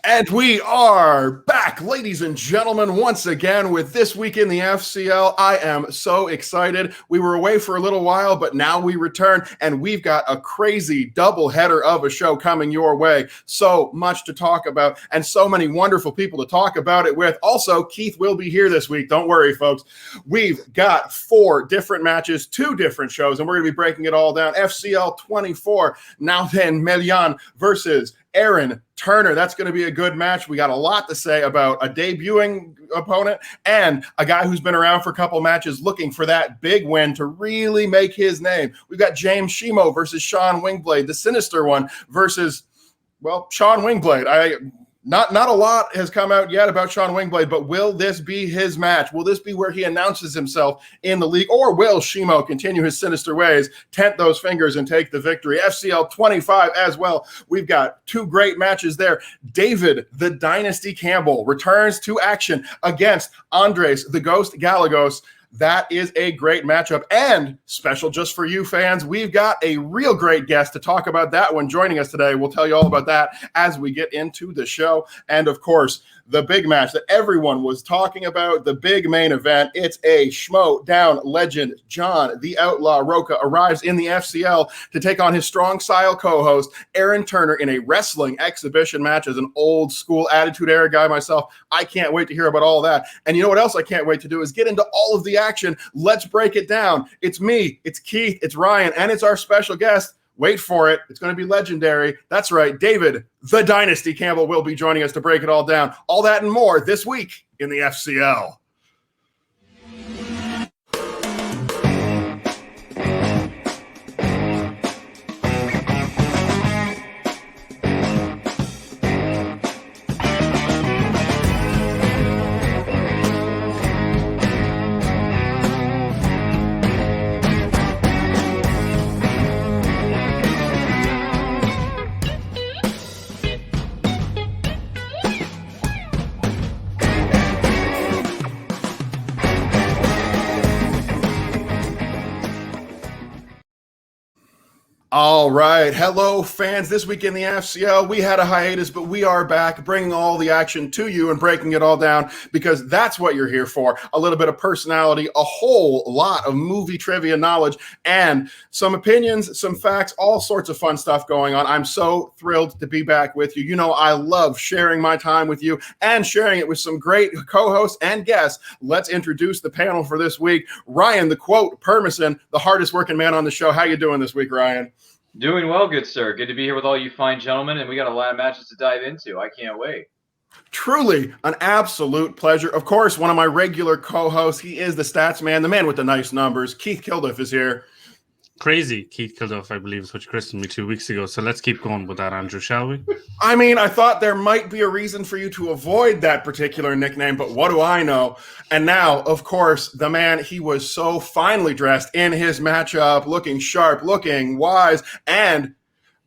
And we are back, ladies and gentlemen, once again with This Week in the FCL. I am so excited. We were away for a little while, but now we return, and we've got a crazy doubleheader of a show coming your way. So much to talk about, and so many wonderful people to talk about it with. Also, Keith will be here this week. Don't worry, folks. We've got 4 different matches, 2 different shows, and we're going to be breaking it all down. FCL24, Nauzet Meilan versus Aaron Turner. That's going to be a good match. We got a lot to say about a debuting opponent and a guy who's been around for a couple matches looking for that big win to really make his name. We've got James Shimo versus Sean Wingblade, the sinister one versus, well, Sean Wingblade. Not a lot has come out yet about Sean Wingblade, but will this be his match? Will this be where he announces himself in the league, or will Shimo continue his sinister ways, tent those fingers, and take the victory? FCL25 as well. We've got 2 great matches there. David, the Dynasty Campbell, returns to action against Andres, the Ghost Gallegos. That is a great matchup, and special just for you fans, we've got a real great guest to talk about that one joining us today. We'll tell you all about that as we get into the show. And of course, the big match that everyone was talking about, the big main event. It's a Schmoedown legend. John, the Outlaw Rocha, arrives in the FCL to take on his strong style co-host, Aaron Turner, in a wrestling exhibition match. As an old school Attitude Era guy myself, I can't wait to hear about all that. And you know what else I can't wait to do is get into all of the action. Let's break it down. It's me, it's Keith, it's Ryan, and it's our special guest. Wait for it. It's going to be legendary. That's right. David, the Dynasty Campbell, will be joining us to break it all down. All that and more this week in the FCL. All right. Hello, fans. This week in the FCL, we had a hiatus, but we are back bringing all the action to you and breaking it all down because that's what you're here for. A little bit of personality, a whole lot of movie trivia knowledge, and some opinions, some facts, all sorts of fun stuff going on. I'm so thrilled to be back with you. You know, I love sharing my time with you and sharing it with some great co-hosts and guests. Let's introduce the panel for this week. Ryan, the quote, Permison, the hardest working man on the show. How you doing this week, Ryan? Doing well, good sir. Good to be here with all you fine gentlemen, and we got a lot of matches to dive into. I can't wait. Truly an absolute pleasure. Of course, one of my regular co-hosts, he is the stats man, the man with the nice numbers. Keith Kilduff is here. Crazy Keith Kilduff, I believe, is what you christened me 2 weeks ago. So let's keep going with that, Andrew, shall we? I mean, I thought there might be a reason for you to avoid that particular nickname, but what do I know? And now, of course, the man, he was so finely dressed in his matchup, looking sharp, looking wise, and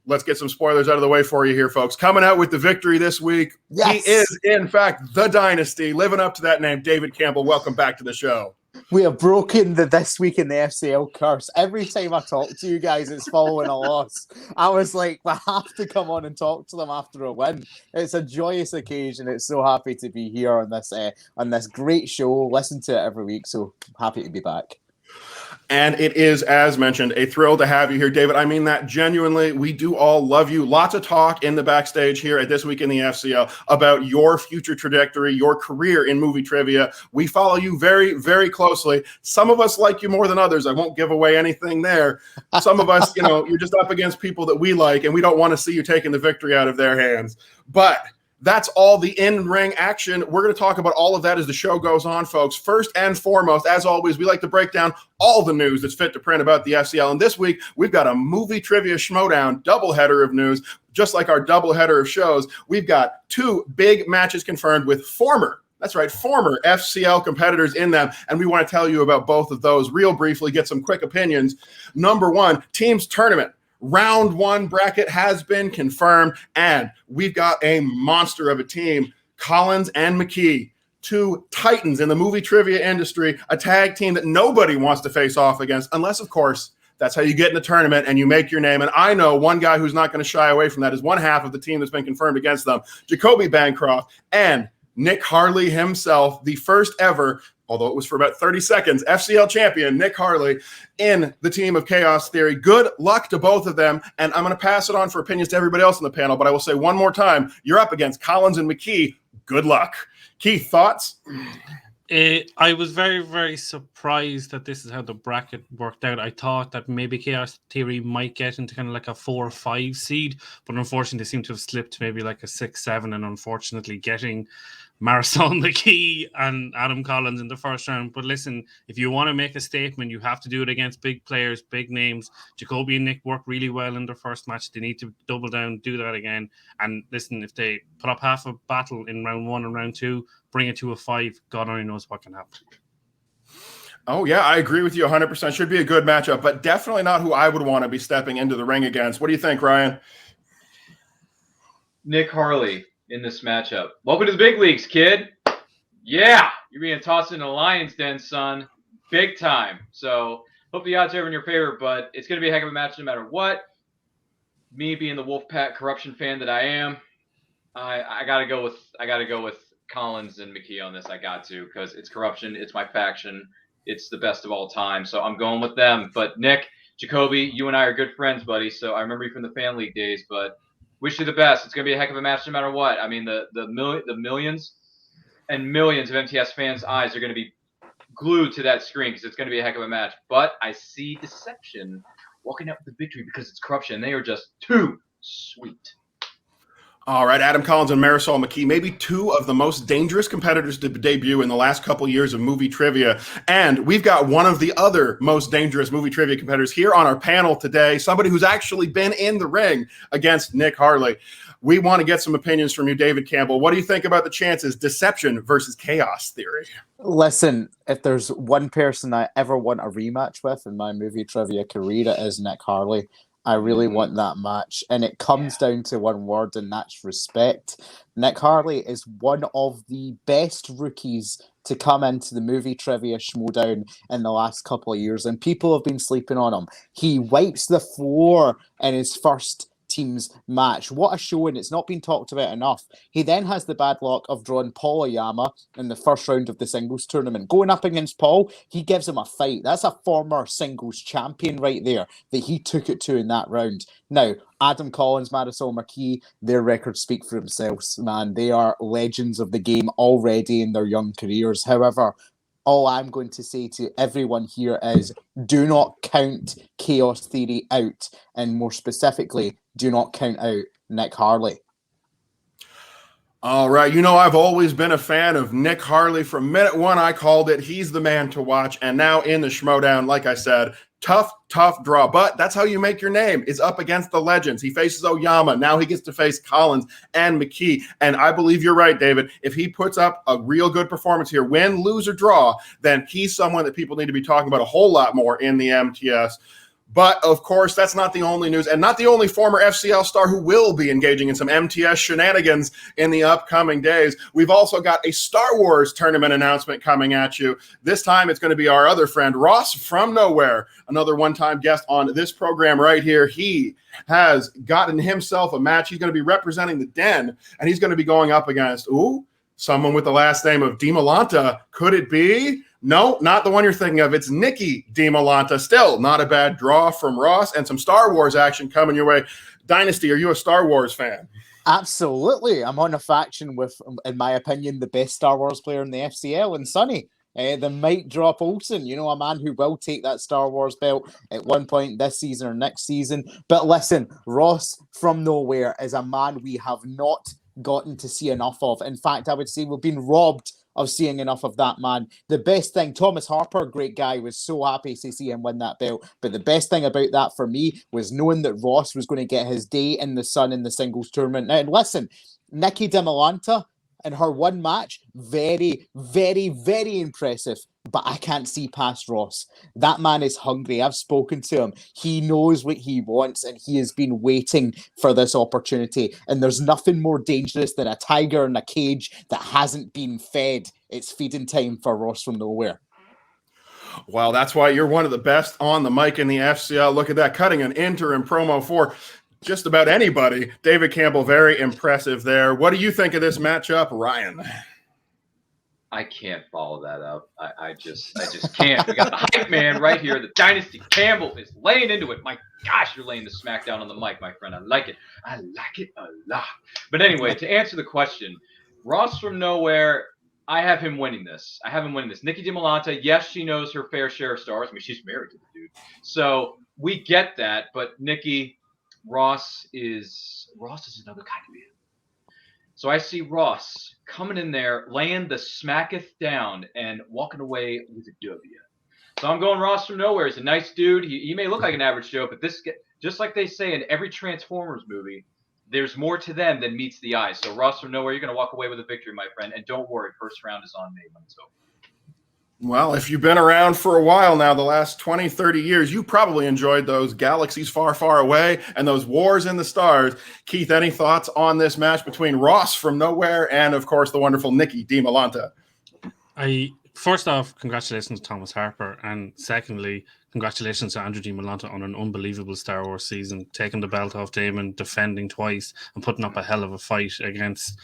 let's get some spoilers out of the way for you here, folks. Coming out with the victory this week, yes. He is, in fact, the Dynasty, living up to that name, David Campbell. Welcome back to the show. We have broken the This Week in the FCL curse. Every time I talk to you guys, it's following a loss. I was like, I have to come on and talk to them after a win. It's a joyous occasion. It's so happy to be here on this great show. Listen to it every week, so happy to be back. And it is, as mentioned, a thrill to have you here, David. I mean that genuinely. We do all love you. Lots of talk in the backstage here at This Week in the FCL about your future trajectory, your career in movie trivia. We follow you very, very closely. Some of us like you more than others. I won't give away anything there. Some of us, you're just up against people that we like, and we don't want to see you taking the victory out of their hands. But that's all the in-ring action. We're going to talk about all of that as the show goes on, folks. First and foremost, as always, we like to break down all the news that's fit to print about the FCL. And this week, we've got a movie trivia Schmoedown doubleheader of news. Just like our doubleheader of shows, we've got 2 big matches confirmed with former FCL competitors in them. And we want to tell you about both of those real briefly, get some quick opinions. Number 1, Teams Tournament. Round 1 bracket has been confirmed, and we've got a monster of a team, Collins and McKee, 2 titans in the movie trivia industry, a tag team that nobody wants to face off against, unless, of course, That's how you get in the tournament and you make your name. And I know one guy who's not going to shy away from that is one half of the team that's been confirmed against them, Jacoby Bancroft and Nick Harley himself, the first ever, although it was for about 30 seconds, FCL champion Nick Harley in the team of Chaos Theory. Good luck to both of them. And I'm going to pass it on for opinions to everybody else on the panel, but I will say one more time, you're up against Collins and McKee. Good luck. Keith, thoughts? I was very, very surprised that this is how the bracket worked out. I thought that maybe Chaos Theory might get into kind of like a 4 or 5 seed, but unfortunately they seem to have slipped maybe like a 6, 7, and unfortunately getting Marisol McKee and Adam Collins in the first round. But listen, if you want to make a statement, you have to do it against big players, big names. Jacoby and Nick worked really well in their first match. They need to double down, do that again. And listen, if they put up half a battle in round 1 and round 2, bring it to a 5, God only knows what can happen. Oh, yeah, I agree with you 100%. Should be a good matchup, but definitely not who I would want to be stepping into the ring against. What do you think, Ryan? Nick Harley in this matchup. Welcome to the big leagues, kid. Yeah, you're being tossed in the lion's den, son. Big time. So hope the odds are in your favor, but it's going to be a heck of a match no matter what. Me being the Wolfpack corruption fan that I am, I gotta go with Collins and McKee on this. I got to, because it's corruption. It's my faction. It's the best of all time. So I'm going with them. But Nick, Jacoby, you and I are good friends, buddy. So I remember you from the fan league days, but wish you the best. It's going to be a heck of a match no matter what. I mean, the millions and millions of MTS fans' eyes are going to be glued to that screen because it's going to be a heck of a match. But I see Deception walking out with the victory because it's corruption. They are just too sweet. All right, Adam Collins and Marisol McKee, maybe 2 of the most dangerous competitors to debut in the last couple years of movie trivia. And we've got one of the other most dangerous movie trivia competitors here on our panel today, somebody who's actually been in the ring against Nick Harley. We want to get some opinions from you, David Campbell. What do you think about the chances, Deception versus Chaos Theory? Listen, if there's one person I ever want a rematch with in my movie trivia career, it is Nick Harley. I really want that match. And it comes down to one word, and that's respect. Nick Harley is one of the best rookies to come into the movie trivia Schmoedown in the last couple of years, and people have been sleeping on him. He wipes the floor in his first team's match. What a show, and it's not been talked about enough. He then has the bad luck of drawing Paul Oyama in the first round of the singles tournament. Going up against Paul, he gives him a fight. That's a former singles champion right there that he took it to in that round. Now, Adam Collins, Marisol McKee, their records speak for themselves, man. They are legends of the game already in their young careers. However, all I'm going to say to everyone here is do not count Chaos Theory out, and more specifically, do not count out Nick Harley. All right, you know, I've always been a fan of Nick Harley. From minute 1, I called it. He's the man to watch. And now in the Schmoedown, like I said, tough draw. But that's how you make your name, is up against the legends. He faces Oyama. Now he gets to face Collins and McKee. And I believe you're right, David. If he puts up a real good performance here, win, lose, or draw, then he's someone that people need to be talking about a whole lot more in the MTS. But, of course, that's not the only news, and not the only former FCL star who will be engaging in some MTS shenanigans in the upcoming days. We've also got a Star Wars tournament announcement coming at you. This time it's going to be our other friend, Ross from Nowhere, another one-time guest on this program right here. He has gotten himself a match. He's going to be representing the Den, and he's going to be going up against, someone with the last name of DiMolanta. Could it be? No, not the one you're thinking of. It's Nikki DiMolanta. Still not a bad draw from Ross, and some Star Wars action coming your way. Dynasty, are you a Star Wars fan? Absolutely. I'm on a faction with, in my opinion, the best Star Wars player in the FCL, and Sonny. The Mic Drop Olsen, you know, a man who will take that Star Wars belt at one point this season or next season. But listen, Ross from Nowhere is a man we have not gotten to see enough of. In fact, I would say we've been robbed of seeing enough of that man. The best thing, Thomas Harper, great guy, was so happy to see him win that belt. But the best thing about that for me was knowing that Ross was going to get his day in the sun in the singles tournament. Now, listen, Nikki DiMolanta in her one match, very, very, very impressive. But I can't see past Ross. That man is hungry. I've spoken to him. He knows what he wants, and he has been waiting for this opportunity. And there's nothing more dangerous than a tiger in a cage that hasn't been fed. It's feeding time for Ross from Nowhere. Well, that's why you're one of the best on the mic in the FCL. Look at that, cutting an interim promo for just about anybody. David Campbell, very impressive there. What do you think of this matchup, Ryan? I can't follow that up. I just can't. We got the hype man right here. The Dynasty Campbell is laying into it. My gosh, you're laying the smackdown on the mic, my friend. I like it. I like it a lot. But anyway, to answer the question, Ross from nowhere, I have him winning this. Nikki DiMolanta, yes, she knows her fair share of stars. I mean, she's married to the dude. So we get that. But Ross is another kind of man. So I see Ross coming in there, laying the smacketh down, and walking away with a W. So I'm going Ross from nowhere. He's a nice dude. He may look like an average Joe, but this, just like they say in every Transformers movie, there's more to them than meets the eye. So Ross from nowhere, you're going to walk away with a victory, my friend. And don't worry, first round is on me when it's over. Well, if you've been around for a while now, the last 20, 30 years, you probably enjoyed those galaxies far, far away and those wars in the stars. Keith, any thoughts on this match between Ross from nowhere and, of course, the wonderful Nikki DiMolanta? First off, congratulations to Thomas Harper. And secondly, congratulations to Andrew DiMolanta on an unbelievable Star Wars season, taking the belt off Damon, defending twice, and putting up a hell of a fight against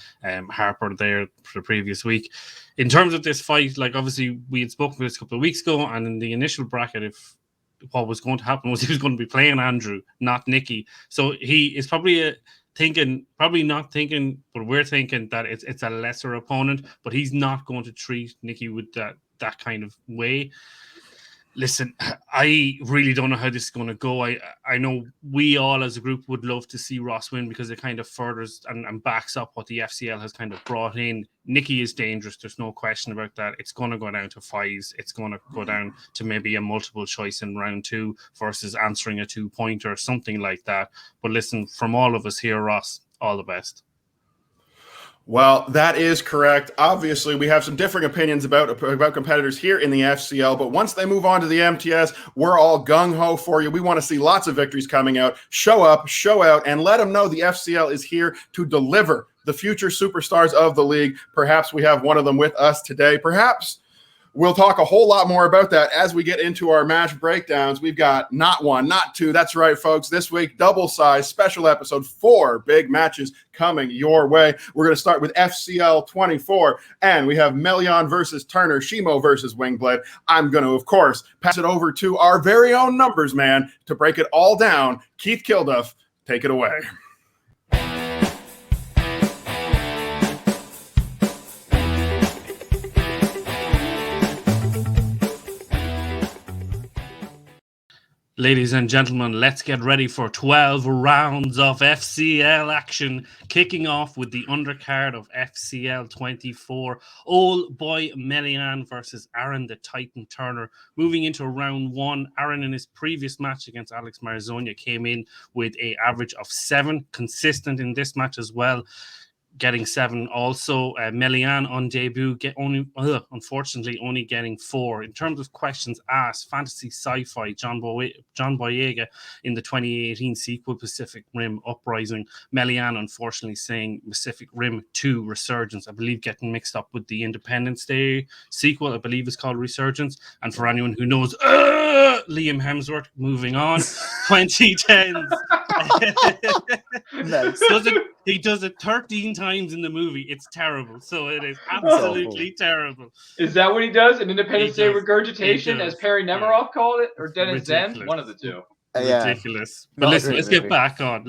Harper there for the previous week. In terms of this fight, like obviously we had spoken about this a couple of weeks ago, and in the initial bracket, if what was going to happen was he was going to be playing Andrew, not Nikki. So he is probably not thinking, but we're thinking that it's a lesser opponent, but he's not going to treat Nikki with that kind of way. Listen, I really don't know how this is going to go. I know we all as a group would love to see Ross win because it kind of furthers and backs up what the FCL has kind of brought in. Nikki is dangerous. There's no question about that. It's going to go down to fives. It's going to go down to maybe a multiple choice in round 2 versus answering a 2-pointer or something like that. But listen, from all of us here, Ross, all the best. Well, that is correct. Obviously, we have some differing opinions about competitors here in the FCL, but once they move on to the MTS, we're all gung-ho for you. We want to see lots of victories coming out. Show up, show out, and let them know the FCL is here to deliver the future superstars of the league. Perhaps we have one of them with us today. Perhaps we'll talk a whole lot more about that as we get into our match breakdowns. We've got not one, not two. That's right, folks. This week, double-size special episode, 4 big matches coming your way. We're going to start with FCL24, and we have Meilan versus Turner, Shimo versus Wingblade. I'm going to, of course, pass it over to our very own numbers man to break it all down. Keith Kilduff, take it away. Ladies and gentlemen, let's get ready for 12 rounds of FCL action, kicking off with the undercard of FCL24. Old boy Meilan versus Aaron the Titan Turner. Moving into round 1, Aaron in his previous match against Alex Marzonia came in with an average of 7, consistent in this match as well, getting 7 also. Meilan on debut, unfortunately only getting 4. In terms of questions asked, fantasy sci-fi, John Boyega in the 2018 sequel Pacific Rim Uprising. Meilan unfortunately saying Pacific Rim 2 Resurgence, I believe getting mixed up with the Independence Day sequel, I believe it's called Resurgence. And for anyone who knows, Liam Hemsworth, moving on. 2010s. Nice. He does it 13 times in the movie. It's terrible. So it is absolutely terrible. Is that what he does? An Independence Day regurgitation, as Perry Nemiroff called it? Or Dennis Zen? One of the two. Ridiculous. But listen, let's get back on.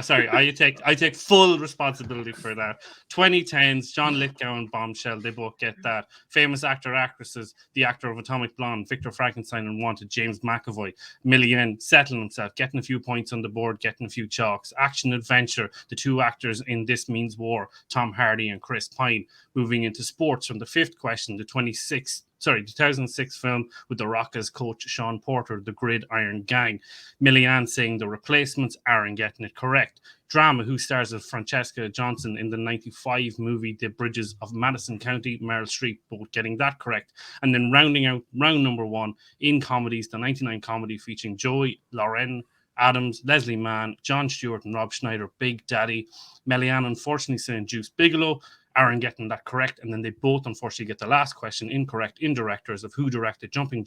Sorry, I take full responsibility for that. 2010s, John Lithgow and Bombshell, they both get that. Famous actresses, the actor of Atomic Blonde, Victor Frankenstein and Wanted, James McAvoy. Million settling himself, getting a few points on the board, getting a few chalks. Action adventure, the 2 actors in This Means War, Tom Hardy and Chris Pine. Moving into sports from the 5th question, the 2006 film with The Rock as coach, Sean Porter, The Gridiron Gang. Meilan saying The Replacements, Aaron getting it correct. Drama, who stars as Francesca Johnson in the 95 movie The Bridges of Madison County, Meryl Streep, both getting that correct. And then rounding out round number 1 in comedies, the 99 comedy featuring Joey Lauren Adams, Leslie Mann, Jon Stewart and Rob Schneider, Big Daddy. Meilan unfortunately saying Juice Bigelow. Aaron getting that correct, and then they both unfortunately get the last question incorrect in directors of who directed Jumping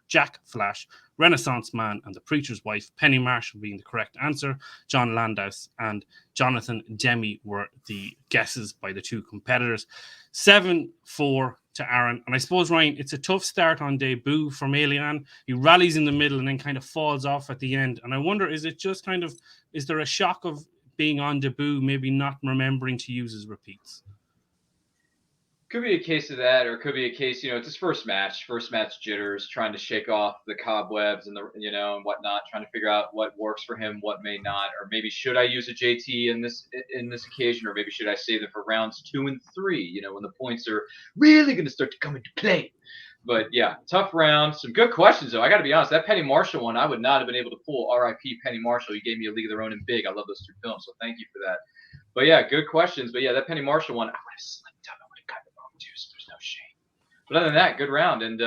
Jack Flash, Renaissance Man, and The Preacher's Wife. Penny Marshall being the correct answer. John Landau and Jonathan Demme were the guesses by the two competitors. 7-4 to Aaron. And I suppose, Ryan, it's a tough start on debut for Meilan. He rallies in the middle and then kind of falls off at the end. And I wonder, is there a shock of being on debut, maybe not remembering to use his repeats? Could be a case of that, or it could be a case, it's his first match jitters, trying to shake off the cobwebs and and whatnot, trying to figure out what works for him, what may not, or maybe should I use a JT in this occasion, or maybe should I save them for rounds 2 and 3, when the points are really going to start to come into play. But yeah, tough round. Some good questions though. I got to be honest, that Penny Marshall one, I would not have been able to pull. R.I.P. Penny Marshall. You gave me A League of Their Own and Big. I love those 2 films, so thank you for that. But yeah, good questions. But yeah, that Penny Marshall one, I would have slipped up. I would have gotten it wrong too. So there's no shame. But other than that, good round, and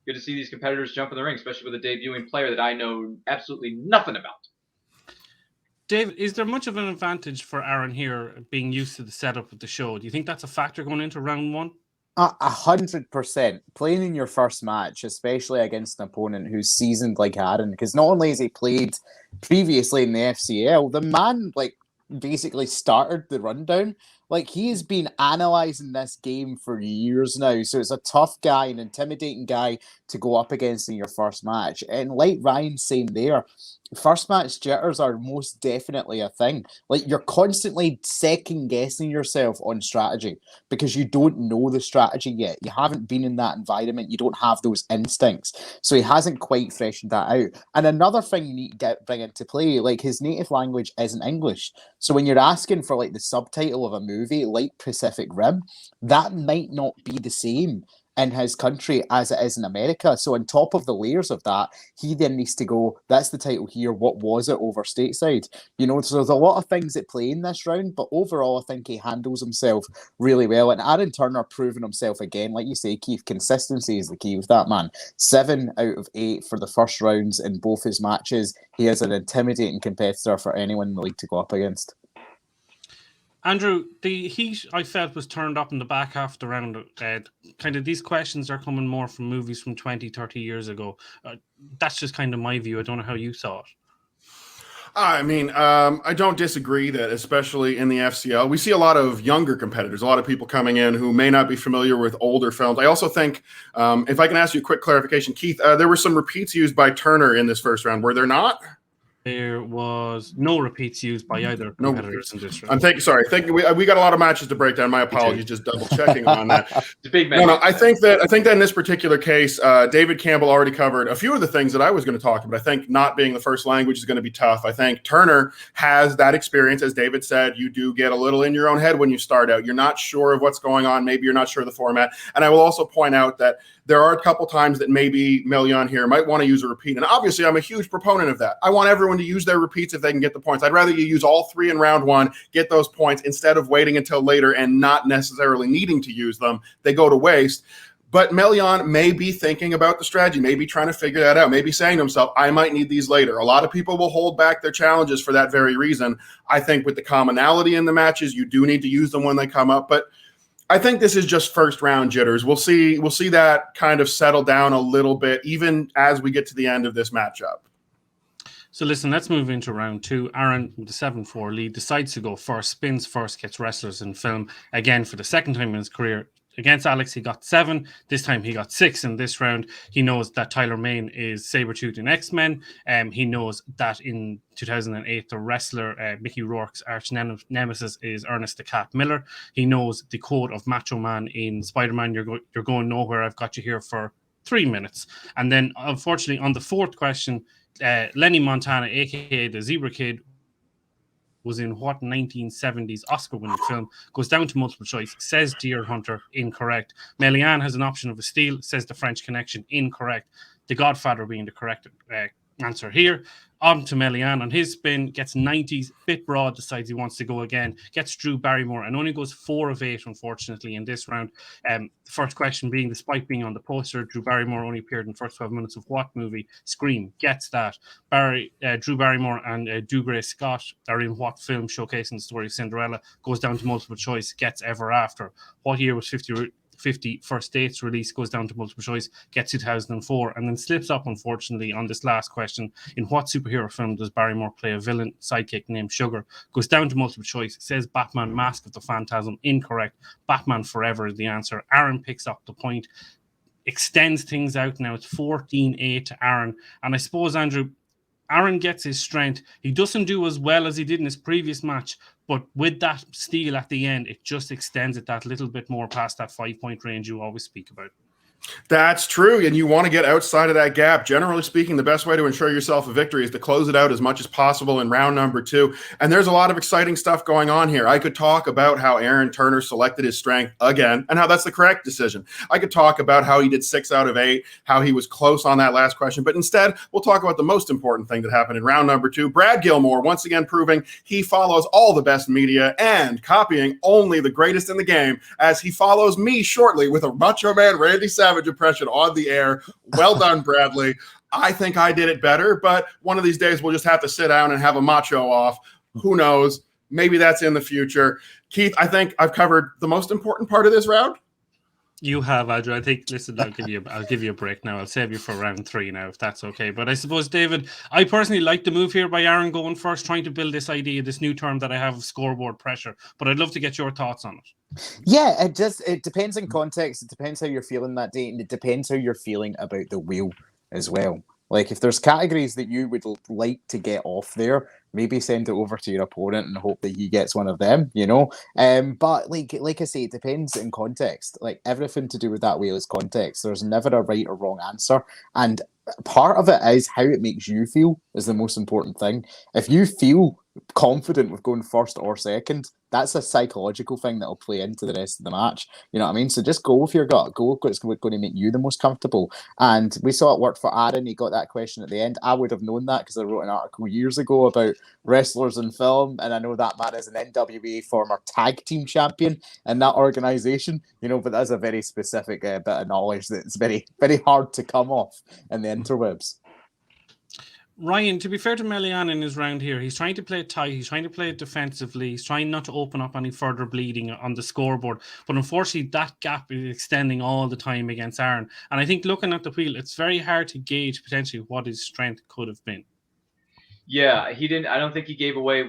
good to see these competitors jump in the ring, especially with a debuting player that I know absolutely nothing about. Dave, is there much of an advantage for Aaron here being used to the setup of the show? Do you think that's a factor going into round 1? 100%. Playing in your first match, especially against an opponent who's seasoned like Aaron, because not only has he played previously in the FCL, the man basically started the rundown. He has been analysing this game for years now, so it's a tough guy, an intimidating guy to go up against in your first match. And like Ryan's saying there, first match jitters are most definitely a thing. You're constantly second guessing yourself on strategy because you don't know the strategy yet. You haven't been in that environment. You don't have those instincts. So he hasn't quite freshened that out. And another thing you need to bring into play, his native language isn't English. So when you're asking for the subtitle of a movie like Pacific Rim, that might not be the same in his country as it is in America. So on top of the layers of that, he then needs to go, that's the title here, what was it over stateside? So there's a lot of things at play in this round, but overall I think he handles himself really well. And Aaron Turner proving himself again, like you say, Keith, consistency is the key with that man. 7 out of 8 for the first rounds in both his matches. He is an intimidating competitor for anyone in the league to go up against. Andrew, the heat I felt was turned up in the back half of the round. Kind of these questions are coming more from movies from 20, 30 years ago. That's just kind of my view. I don't know how you saw it. I mean, I don't disagree that, especially in the FCL, we see a lot of younger competitors, a lot of people coming in who may not be familiar with older films. I also think, if I can ask you a quick clarification, Keith, there were some repeats used by Turner in this first round. Were there not? There was no repeats used by either competitors in this round. Sorry. We got a lot of matches to break down. My apologies, just double checking on that. It's a big match. No, I think that in this particular case, David Campbell already covered a few of the things that I was going to talk about. I think not being the first language is going to be tough. I think Turner has that experience. As David said, you do get a little in your own head when you start out. You're not sure of what's going on. Maybe you're not sure of the format. And I will also point out that there are a couple times that maybe Meilan here might want to use a repeat. And obviously, I'm a huge proponent of that. I want everyone to use their repeats if they can get the points. I'd rather you use all 3 in round 1, get those points, instead of waiting until later and not necessarily needing to use them. They go to waste. But Meilan may be thinking about the strategy, maybe trying to figure that out, maybe saying to himself, I might need these later. A lot of people will hold back their challenges for that very reason. I think with the commonality in the matches, you do need to use them when they come up. But I think this is just first round jitters. We'll see that kind of settle down a little bit, even as we get to the end of this matchup. So listen, let's move into round 2. Aaron, with the 7-4 lead, decides to go first, spins first, gets wrestlers in film. Again, for the second time in his career, against Alex, he got 7. This time he got 6 in this round. He knows that Tyler Mane is Sabretooth in X-Men. He knows that in 2008, the wrestler Mickey Rourke's arch nemesis is Ernest the Cat Miller. He knows the quote of Macho Man in Spider-Man, you're going nowhere, I've got you here for 3 minutes. And then, unfortunately, on the 4th question, Lenny Montana, a.k.a. the Zebra Kid, was in what 1970s Oscar-winning film, goes down to multiple choice, says Deer Hunter, incorrect. Meilan has an option of a steal, says The French Connection, incorrect. The Godfather being the correct answer here. On to Meilan on his spin, gets 90s, bit broad, decides he wants to go again, gets Drew Barrymore and only goes 4 of 8, unfortunately, in this round. The first question being, despite being on the poster, Drew Barrymore only appeared in the first 12 minutes of what movie? Scream, gets that. Drew Barrymore and Dougray Scott are in what film showcasing the story of Cinderella? Goes down to multiple choice, gets Ever After. What year was 50 First Dates release? Goes down to multiple choice, gets 2004, and then slips up, unfortunately, on this last question. In what superhero film does Barrymore play a villain sidekick named Sugar? Goes down to multiple choice, says Batman Mask of the Phantasm. Incorrect. Batman Forever is the answer. Aaron picks up the point, extends things out now. It's 14-8 to Aaron. And I suppose, Andrew, Aaron gets his strength. He doesn't do as well as he did in his previous match, but with that steal at the end, it just extends it that little bit more past that 5-point range you always speak about. That's true, and you want to get outside of that gap. Generally speaking, the best way to ensure yourself a victory is to close it out as much as possible in round number 2. And there's a lot of exciting stuff going on here. I could talk about how Aaron Turner selected his strength again and how that's the correct decision. I could talk about how he did 6 out of 8, how he was close on that last question. But instead, we'll talk about the most important thing that happened in round number 2. Brad Gilmore, once again proving he follows all the best media and copying only the greatest in the game, as he follows me shortly with a Macho Man Randy Savage impression on the air. Well done, Bradley. I think I did it better, but one of these days we'll just have to sit down and have a macho off. Who knows? Maybe that's in the future. Keith, I think I've covered the most important part of this round. You have, Andrew. I think, listen, I'll give you a break now. I'll save you for round 3 now, if that's okay. But I suppose, David, I personally like the move here by Aaron going first, trying to build this idea, this new term that I have of scoreboard pressure. But I'd love to get your thoughts on it. Yeah, it depends on context. It depends how you're feeling that day, and it depends how you're feeling about the wheel as well. Like, if there's categories that you would like to get off there, maybe send it over to your opponent and hope that he gets one of them, you know? But like I say, it depends in context. Like, everything to do with that wheel is context. There's never a right or wrong answer. And part of it is how it makes you feel is the most important thing. If you feel confident with going first or second, that's a psychological thing that'll play into the rest of the match. You know what I mean? So just go with your gut. Go with what's going to make you the most comfortable. And we saw it work for Aaron. He got that question at the end. I would have known that because I wrote an article years ago about wrestlers in film, and I know that man is an NWA former tag team champion in that organization, you know, but that's a very specific bit of knowledge that's very, very hard to come off in the interwebs. Ryan, to be fair to Meilan in his round here, he's trying to play it tight, he's trying to play it defensively, he's trying not to open up any further bleeding on the scoreboard, but unfortunately that gap is extending all the time against Aaron, and I think looking at the wheel, it's very hard to gauge potentially what his strength could have been. Yeah, I don't think he gave away,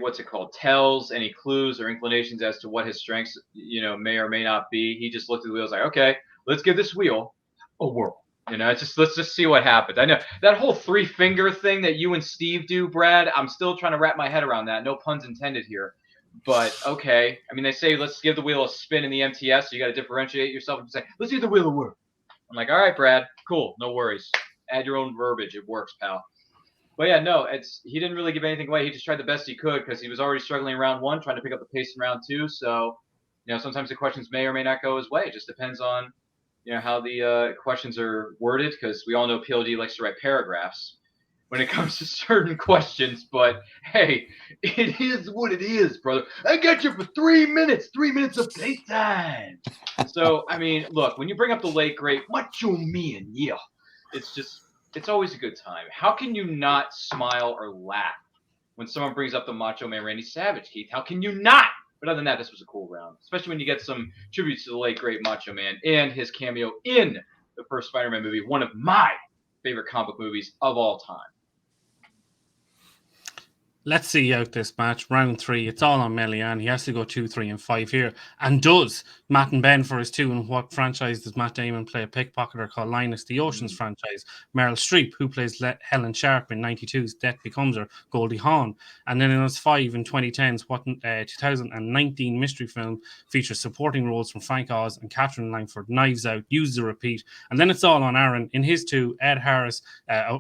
tells, any clues or inclinations as to what his strengths, may or may not be. He just looked at the wheel, was like, okay, let's give this wheel a whirl. Let's just see what happens. I know that whole 3-finger thing that you and Steve do, Brad, I'm still trying to wrap my head around that. No puns intended here. But, okay. I mean, they say let's give the wheel a spin in the MTS, so you got to differentiate yourself and say, let's give the wheel a whirl. I'm like, all right, Brad, cool, no worries. Add your own verbiage. It works, pal. But, yeah, no, he didn't really give anything away. He just tried the best he could because he was already struggling in round 1, trying to pick up the pace in round 2. So, sometimes the questions may or may not go his way. It just depends on how the questions are worded, because we all know PLD likes to write paragraphs when it comes to certain questions. But hey, it is what it is, brother. I got you for 3 minutes, 3 minutes of playtime. So, I mean, look, when you bring up the late great Macho Man, yeah, it's always a good time. How can you not smile or laugh when someone brings up the Macho Man Randy Savage, Keith? How can you not? But other than that, this was a cool round, especially when you get some tributes to the late, great Macho Man and his cameo in the first Spider-Man movie, one of my favorite comic book movies of all time. Let's see out this match. Round 3, it's all on Meilan. He has to go 2, 3, and 5 here. And does Matt and Ben for his 2. And what franchise does Matt Damon play a pickpocketer called Linus the Ocean's franchise? Meryl Streep, who plays Helen Sharp in 92's Death Becomes Her, Goldie Hawn. And then in his 5 in 2010's 2019 mystery film features supporting roles from Frank Oz and Catherine Langford. Knives Out, Use the Repeat. And then it's all on Aaron. In his 2, Ed Harris,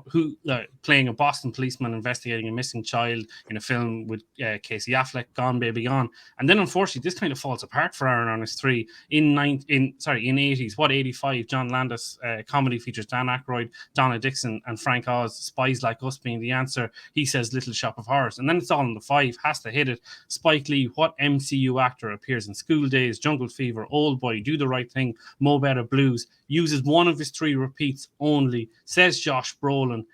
who playing a Boston policeman investigating a missing child. in a film with Casey Affleck, Gone Baby Gone. And then unfortunately, this kind of falls apart for Aaron on his 3 in 80s. What 85? John Landis comedy features Dan Aykroyd, Donna Dixon, and Frank Oz. Spies Like Us being the answer. He says Little Shop of Horrors, and then it's all in the 5. Has to hit it. Spike Lee. What MCU actor appears in School Days, Jungle Fever, Old Boy, Do the Right Thing, Mo Better Blues? Uses one of his 3 repeats only. Says Josh Brolin.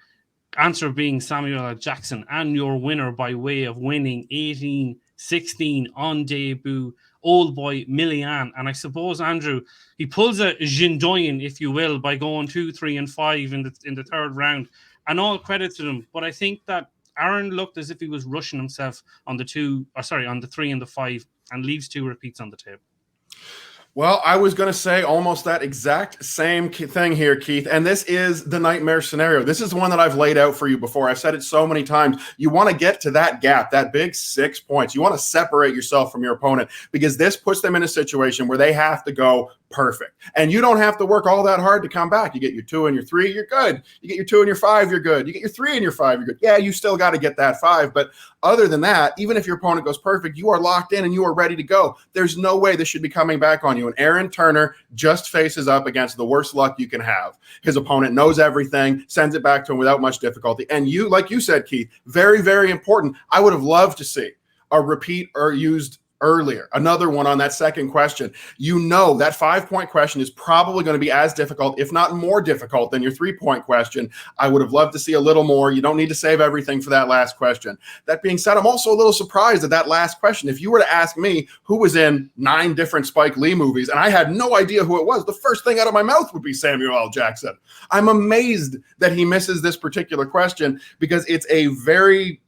Answer being Samuel L. Jackson, and your winner by way of winning 18-16 on debut, Old Boy Meilan. And I suppose, Andrew, he pulls a Jindoyan, if you will, by going 2, 3, and 5 in the third round. And all credit to them. But I think that Aaron looked as if he was rushing himself on the 3 and the 5, and leaves 2 repeats on the table. Well, I was going to say almost that exact same thing here, Keith. And this is the nightmare scenario. This is the one that I've laid out for you before. I've said it so many times. You want to get to that gap, that big 6 points. You want to separate yourself from your opponent, because this puts them in a situation where they have to go perfect. And you don't have to work all that hard to come back. You get your 2 and your 3, you're good. You get your 2 and your 5, you're good. You get your 3 and your 5, you're good. Yeah, you still got to get that 5. But other than that, even if your opponent goes perfect, you are locked in and you are ready to go. There's no way this should be coming back on you. And Aaron Turner just faces up against the worst luck you can have. His opponent knows everything, sends it back to him without much difficulty. And you, like you said, Keith, very, very important. I would have loved to see a repeat or used earlier. Another one on that second question. You know that 5-point question is probably going to be as difficult, if not more difficult, than your 3-point question. I would have loved to see a little more. You don't need to save everything for that last question. That being said, I'm also a little surprised at that last question. If you were to ask me who was in 9 different Spike Lee movies and I had no idea who it was, the first thing out of my mouth would be Samuel L. Jackson. I'm amazed that he misses this particular question, because it's a very,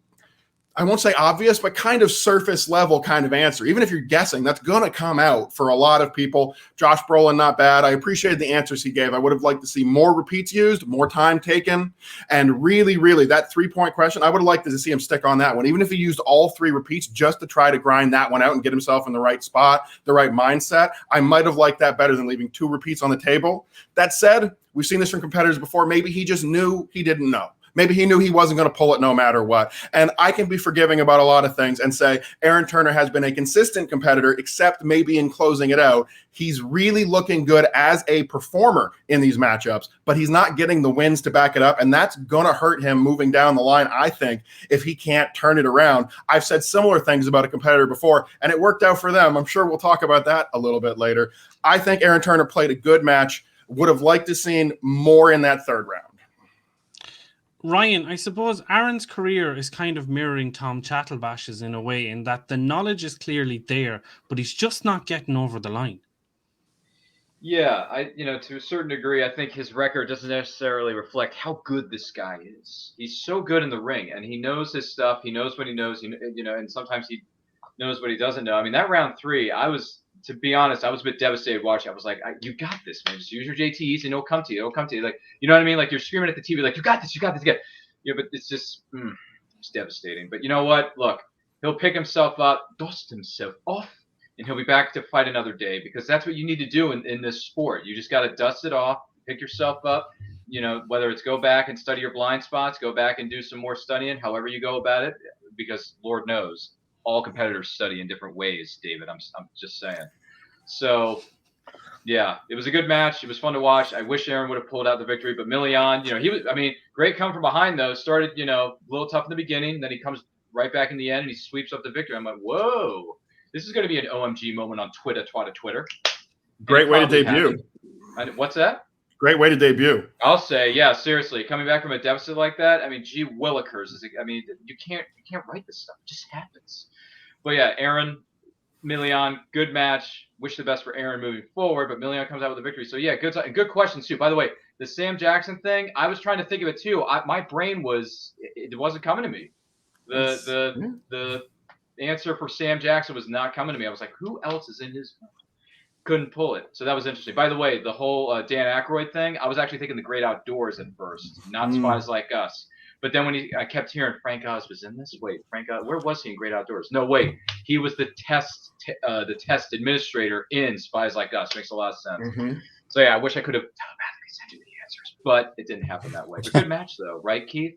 I won't say obvious, but kind of surface level kind of answer. Even if you're guessing, that's going to come out for a lot of people. Josh Brolin, not bad. I appreciated the answers he gave. I would have liked to see more repeats used, more time taken. And really, really, that 3-point question, I would have liked to see him stick on that one. Even if he used all 3 repeats just to try to grind that one out and get himself in the right spot, the right mindset, I might have liked that better than leaving 2 repeats on the table. That said, we've seen this from competitors before. Maybe he just knew he didn't know. Maybe he knew he wasn't going to pull it no matter what. And I can be forgiving about a lot of things and say Aaron Turner has been a consistent competitor, except maybe in closing it out. He's really looking good as a performer in these matchups, but he's not getting the wins to back it up. And that's going to hurt him moving down the line, I think, if he can't turn it around. I've said similar things about a competitor before, and it worked out for them. I'm sure we'll talk about that a little bit later. I think Aaron Turner played a good match. Would have liked to seen more in that third round. Ryan, I suppose Aaron's career is kind of mirroring Tom Chattelbash's in a way, in that the knowledge is clearly there, but he's just not getting over the line. Yeah, to a certain degree, I think his record doesn't necessarily reflect how good this guy is. He's so good in the ring, and he knows his stuff. He knows what he knows, and sometimes he knows what he doesn't know. I mean, that round 3, to be honest, I was a bit devastated watching. I was like, you got this, man. Just use your JTs and it'll come to you. It'll come to you. Like, you know what I mean? Like, you're screaming at the TV, like, you got this, you got this, you got it. But it's just, it's devastating. But you know what? Look, he'll pick himself up, dust himself off, and he'll be back to fight another day, because that's what you need to do in this sport. You just got to dust it off, pick yourself up, whether it's go back and study your blind spots, go back and do some more studying, however you go about it, because Lord knows, all competitors study in different ways, David. I'm just saying. So, yeah, it was a good match. It was fun to watch. I wish Aaron would have pulled out the victory, but Meilan, he was, great come from behind though. Started, a little tough in the beginning, then he comes right back in the end and he sweeps up the victory. I'm like, whoa, this is going to be an OMG moment on Twitter. Great way to debut. What's that? Great way to debut. I'll say, yeah, seriously, coming back from a deficit like that, gee willikers. You can't write this stuff. It just happens. But yeah, Aaron, Meilan, good match. Wish the best for Aaron moving forward, but Meilan comes out with a victory. So yeah, good questions too. By the way, the Sam Jackson thing, I was trying to think of it too. My brain it wasn't coming to me. The answer for Sam Jackson was not coming to me. I was like, who else is in his? Couldn't pull it. So that was interesting. By the way, the whole Dan Aykroyd thing, I was actually thinking The Great Outdoors at first, not Spies Like Us. But then I kept hearing Frank Oz was in this. Wait, Frank Oz, where was he in Great Outdoors? No, wait, he was the test administrator in Spies Like Us. Makes a lot of sense. Mm-hmm. So yeah, I wish I could have telepathically sent you the answers, but it didn't happen that way. But good match though, right, Keith?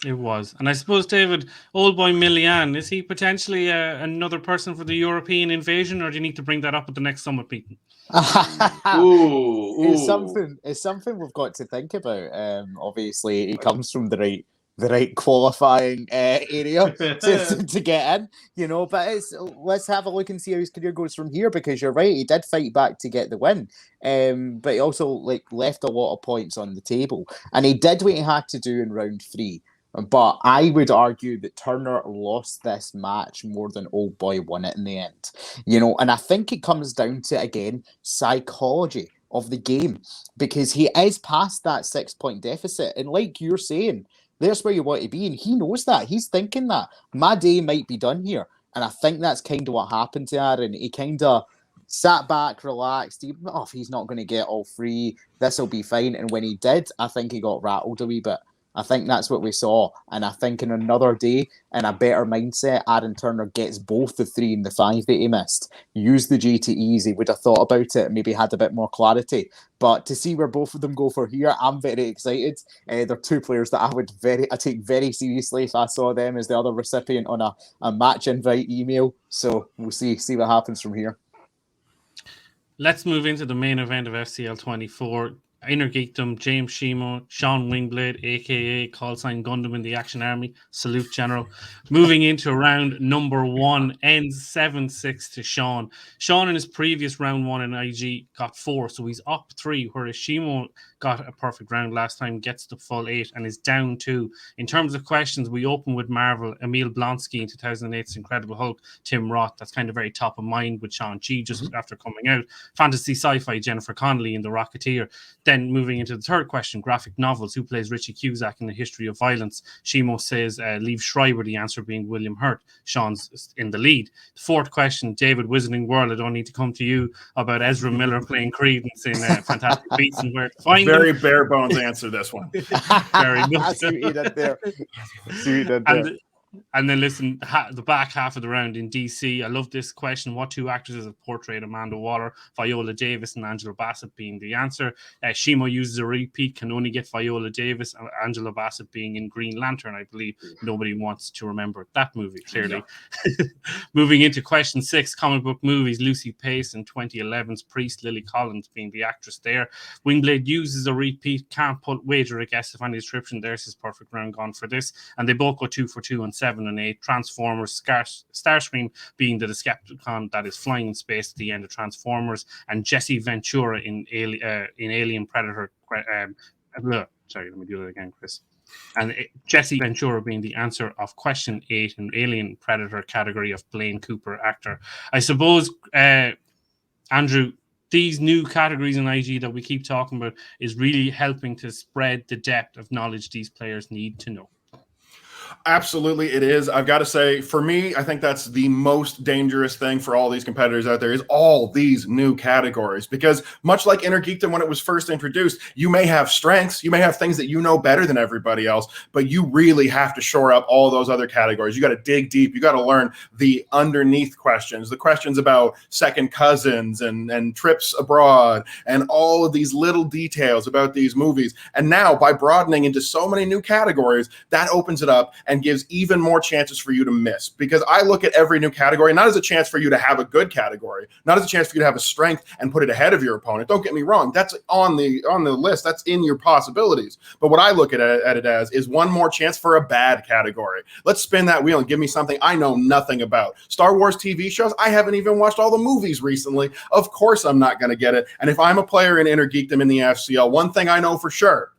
It was. And I suppose, David, old boy Meilan, is he potentially another person for the European invasion, or do you need to bring that up at the next summit meeting? It's Ooh. something we've got to think about. Obviously, he comes from the right qualifying area to get in, But let's have a look and see how his career goes from here, because you're right, he did fight back to get the win, but he also left a lot of points on the table, and he did what he had to do in round 3. But I would argue that Turner lost this match more than Old Boy won it in the end. And I think it comes down to, again, psychology of the game, because he is past that 6-point deficit. And like you're saying, there's where you want to be. And he knows that. He's thinking that my day might be done here. And I think that's kind of what happened to Aaron. He kind of sat back, relaxed. He's not going to get all 3. This will be fine. And when he did, I think he got rattled a wee bit. I think that's what we saw. And I think in another day, in a better mindset, Aaron Turner gets both the 3 and the 5 that he missed. Used the GTEs, he would have thought about it, maybe had a bit more clarity. But to see where both of them go for here, I'm very excited. They're 2 players that I take very seriously if I saw them as the other recipient on a match invite email. So we'll see what happens from here. Let's move into the main event of FCL24. Inner Geekdom, James Shimo, Sean Wingblade, aka call sign Gundam in the Action Army. Salute, General. Moving into round number 1, ends 7-6 to Sean. Sean in his previous round 1 in IG got 4, so he's up 3, whereas Shimo got a perfect round last time, gets the full 8, and is down 2. In terms of questions, we open with Marvel, Emil Blonsky in 2008's Incredible Hulk, Tim Roth. That's kind of very top of mind with Shang-Chi just after coming out. Fantasy sci-fi, Jennifer Connelly in The Rocketeer. Then moving into the third question, graphic novels, who plays Richie Cusack in The History of Violence? Shimo says Liev Schreiber, the answer being William Hurt. Sean's in the lead. The fourth question, David Wizarding World, I don't need to come to you about Ezra Miller playing Credence in Fantastic Beasts and where to find them. Very bare bones answer this one. Very much. See what you did there. And then listen, the back half of the round in DC. I love this question. What 2 actresses have portrayed Amanda Waller? Viola Davis and Angela Bassett being the answer. Shimo uses a repeat, can only get Viola Davis and Angela Bassett being in Green Lantern, I believe. Nobody wants to remember that movie, clearly. Yeah. Moving into question 6, comic book movies. Lucy Pace in 2011's Priest, Lily Collins being the actress there. Wingblade uses a repeat, can't put wager a guess if any description. There's his perfect round gone for this. And they both go 2 for 2 on 7 and 8. Transformers, Starscream being the Decepticon that is flying in space at the end of Transformers, and Jesse Ventura in Alien Predator. Sorry, let me do that again, Chris. And Jesse Ventura being the answer of question 8 in Alien Predator category of Blaine Cooper actor. I suppose, Andrew, these new categories in IG that we keep talking about is really helping to spread the depth of knowledge these players need to know. Absolutely, it is. I've got to say, for me, I think that's the most dangerous thing for all these competitors out there is all these new categories. Because much like Inner Geekdom when it was first introduced, you may have strengths, you may have things that you know better than everybody else, but you really have to shore up all those other categories. You got to dig deep. You got to learn the underneath questions, the questions about second cousins and trips abroad and all of these little details about these movies. And now, by broadening into so many new categories, that opens it up and gives even more chances for you to miss. Because I look at every new category not as a chance for you to have a good category, not as a chance for you to have a strength and put it ahead of your opponent. Don't get me wrong, that's on the list, that's in your possibilities. But what I look at it as is one more chance for a bad category. Let's spin that wheel and give me something I know nothing about. Star Wars TV shows, I haven't even watched all the movies recently. Of course I'm not going to get it. And if I'm a player in Inner Geekdom in the FCL, one thing I know for sure,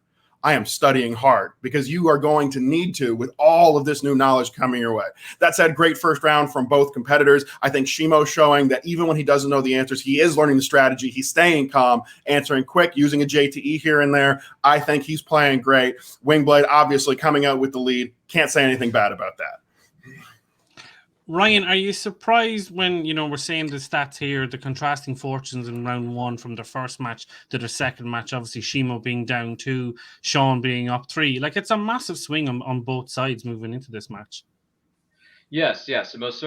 I am studying hard, because you are going to need to with all of this new knowledge coming your way. That said, great first round from both competitors. I think Shimo showing that even when he doesn't know the answers, he is learning the strategy. He's staying calm, answering quick, using a JTE here and there. I think he's playing great. Wingblade obviously coming out with the lead. Can't say anything bad about that. Ryan, are you surprised when, we're seeing the stats here, the contrasting fortunes in round 1 from their first match to their second match, obviously Shimo being down 2, Sean being up 3. Like, it's a massive swing on both sides moving into this match. Yes, it most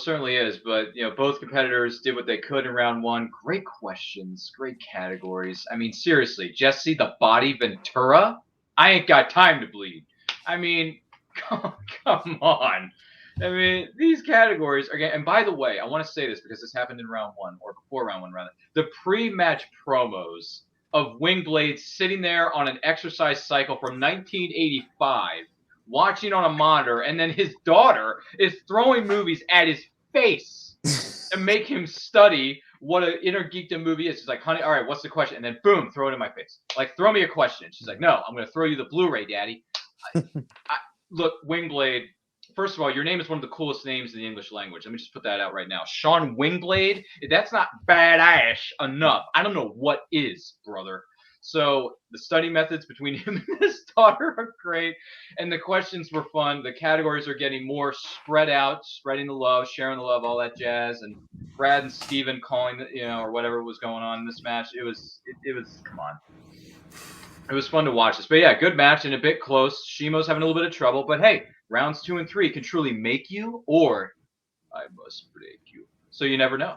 certainly is. But, both competitors did what they could in round 1. Great questions, great categories. I mean, seriously, Jesse the Body Ventura? I ain't got time to bleed. I mean, Come on. I mean, these categories are getting, and by the way, I want to say this because this happened in round one, or before round one, rather. The pre-match promos of Wingblade sitting there on an exercise cycle from 1985, watching on a monitor, and then his daughter is throwing movies at his face to make him study what an inner geekdom movie is. She's like, honey, all right, what's the question? And then boom, throw it in my face. Like, throw me a question. She's like, no, I'm going to throw you the Blu-ray, Daddy. Look, Wingblade, first of all, your name is one of the coolest names in the English language. Let me just put that out right now. Sean Wingblade, if that's not badass enough, I don't know what is, brother. So the study methods between him and his daughter are great, and the questions were fun. The categories are getting more spread out, spreading the love, sharing the love, all that jazz. And Brad and Steven calling, or whatever was going on in this match. It was, come on. It was fun to watch this. But yeah, good match and a bit close. Shimo's having a little bit of trouble, but hey, rounds 2 and 3 can truly make you, or I must break you. So you never know.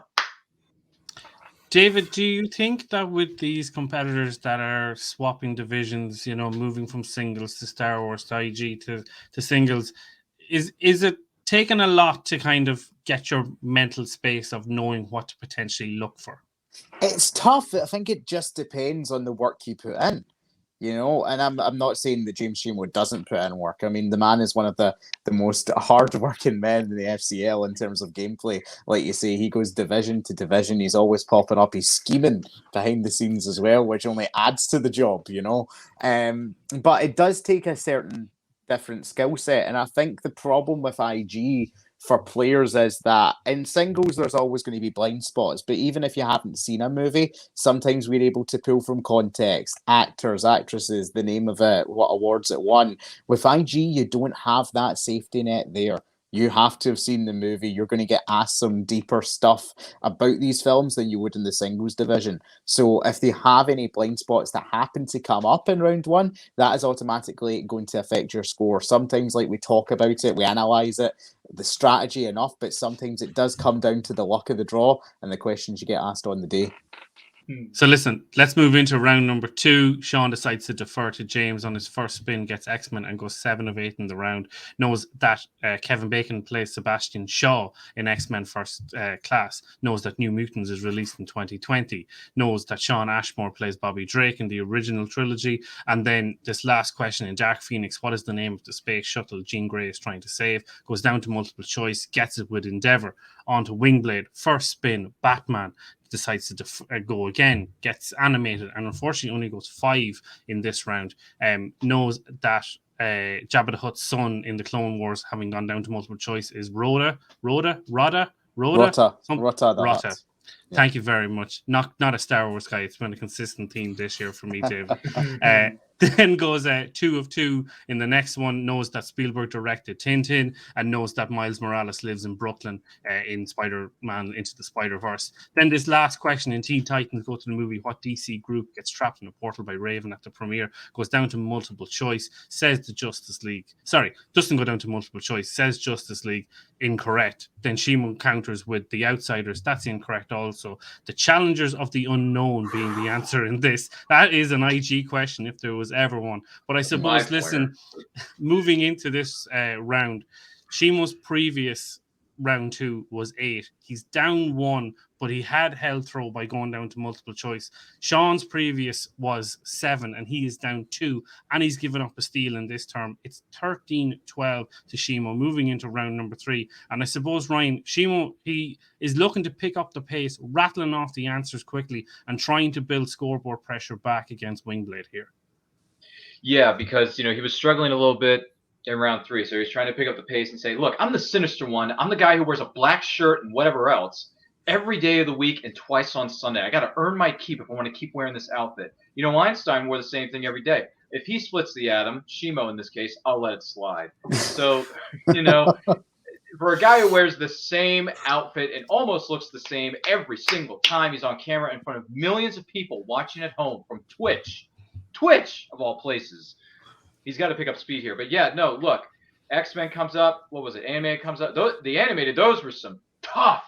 David, do you think that with these competitors that are swapping divisions, moving from singles to Star Wars to IG to singles, is it taking a lot to kind of get your mental space of knowing what to potentially look for? It's tough. I think it just depends on the work you put in. And I'm not saying that James Shimo doesn't put in work. I mean, the man is one of the most hard-working men in the FCL in terms of gameplay. Like you say, he goes division to division. He's always popping up. He's scheming behind the scenes as well, which only adds to the job, But it does take a certain different skill set. And I think the problem with IG for players is that in singles there's always going to be blind spots, but even if you haven't seen a movie, sometimes we're able to pull from context, actors, actresses, the name of it, what awards it won. With IG, you don't have that safety net there. You have to have seen the movie. You're going to get asked some deeper stuff about these films than you would in the singles division. So if they have any blind spots that happen to come up in round one, that is automatically going to affect your score. Sometimes, like, we talk about it, we analyse it, the strategy enough, but sometimes it does come down to the luck of the draw and the questions you get asked on the day. So listen, let's move into round number 2. Sean decides to defer to James on his first spin, gets X-Men and goes 7 of 8 in the round. Knows that Kevin Bacon plays Sebastian Shaw in X-Men First Class. Knows that New Mutants is released in 2020. Knows that Sean Ashmore plays Bobby Drake in the original trilogy. And then this last question in Dark Phoenix, what is the name of the space shuttle Jean Grey is trying to save? Goes down to multiple choice, gets it with Endeavour. On to Wingblade, first spin, Batman. Decides to go again, gets animated, and unfortunately only goes 5 in this round. Knows that Jabba the Hutt's son in the Clone Wars, having gone down to multiple choice, is Rhoda. Thank you very much. Not a Star Wars guy. It's been a consistent theme this year for me, David. Then goes 2 of 2 in the next one. Knows that Spielberg directed Tintin and knows that Miles Morales lives in Brooklyn in Spider-Man Into the Spider-Verse. Then this last question in Teen Titans Go to the Movie. What DC group gets trapped in a portal by Raven at the premiere? Goes down to multiple choice. Says the Justice League. Sorry, doesn't go down to multiple choice. Says Justice League. Incorrect. Then Shimo counters with The Outsiders. That's incorrect also. The Challengers of the Unknown being the answer in this. That is an IG question if there was ever one. But I suppose, listen, moving into this round, Shimo's previous round 2 was 8. He's down 1, but he had held throw by going down to multiple choice. Sean's previous was 7, and he is down 2, and he's given up a steal in this term. It's 13-12 to Shimo, moving into round number 3. And I suppose, Ryan, Shimo, he is looking to pick up the pace, rattling off the answers quickly, and trying to build scoreboard pressure back against Wingblade here. Yeah, because, he was struggling a little bit in round 3. So he's trying to pick up the pace and say, look, I'm the sinister one. I'm the guy who wears a black shirt and whatever else every day of the week and twice on Sunday. I got to earn my keep if I want to keep wearing this outfit. Einstein wore the same thing every day. If he splits the atom, Shimo in this case, I'll let it slide. So, for a guy who wears the same outfit and almost looks the same every single time he's on camera in front of millions of people watching at home from Twitch of all places, he's got to pick up speed here. But yeah, no, look, X-Men comes up. What was it? Animated comes up. The animated, those were some tough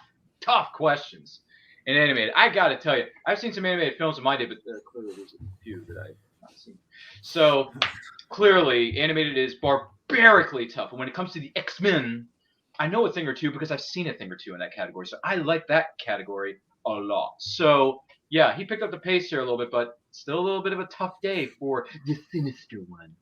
questions in animated. I got to tell you, I've seen some animated films in my day, but clearly there's a few that I've not seen. So clearly animated is barbarically tough. And when it comes to the X-Men, I know a thing or two because I've seen a thing or two in that category. So I like that category a lot. So yeah, he picked up the pace here a little bit, but still a little bit of a tough day for the sinister one.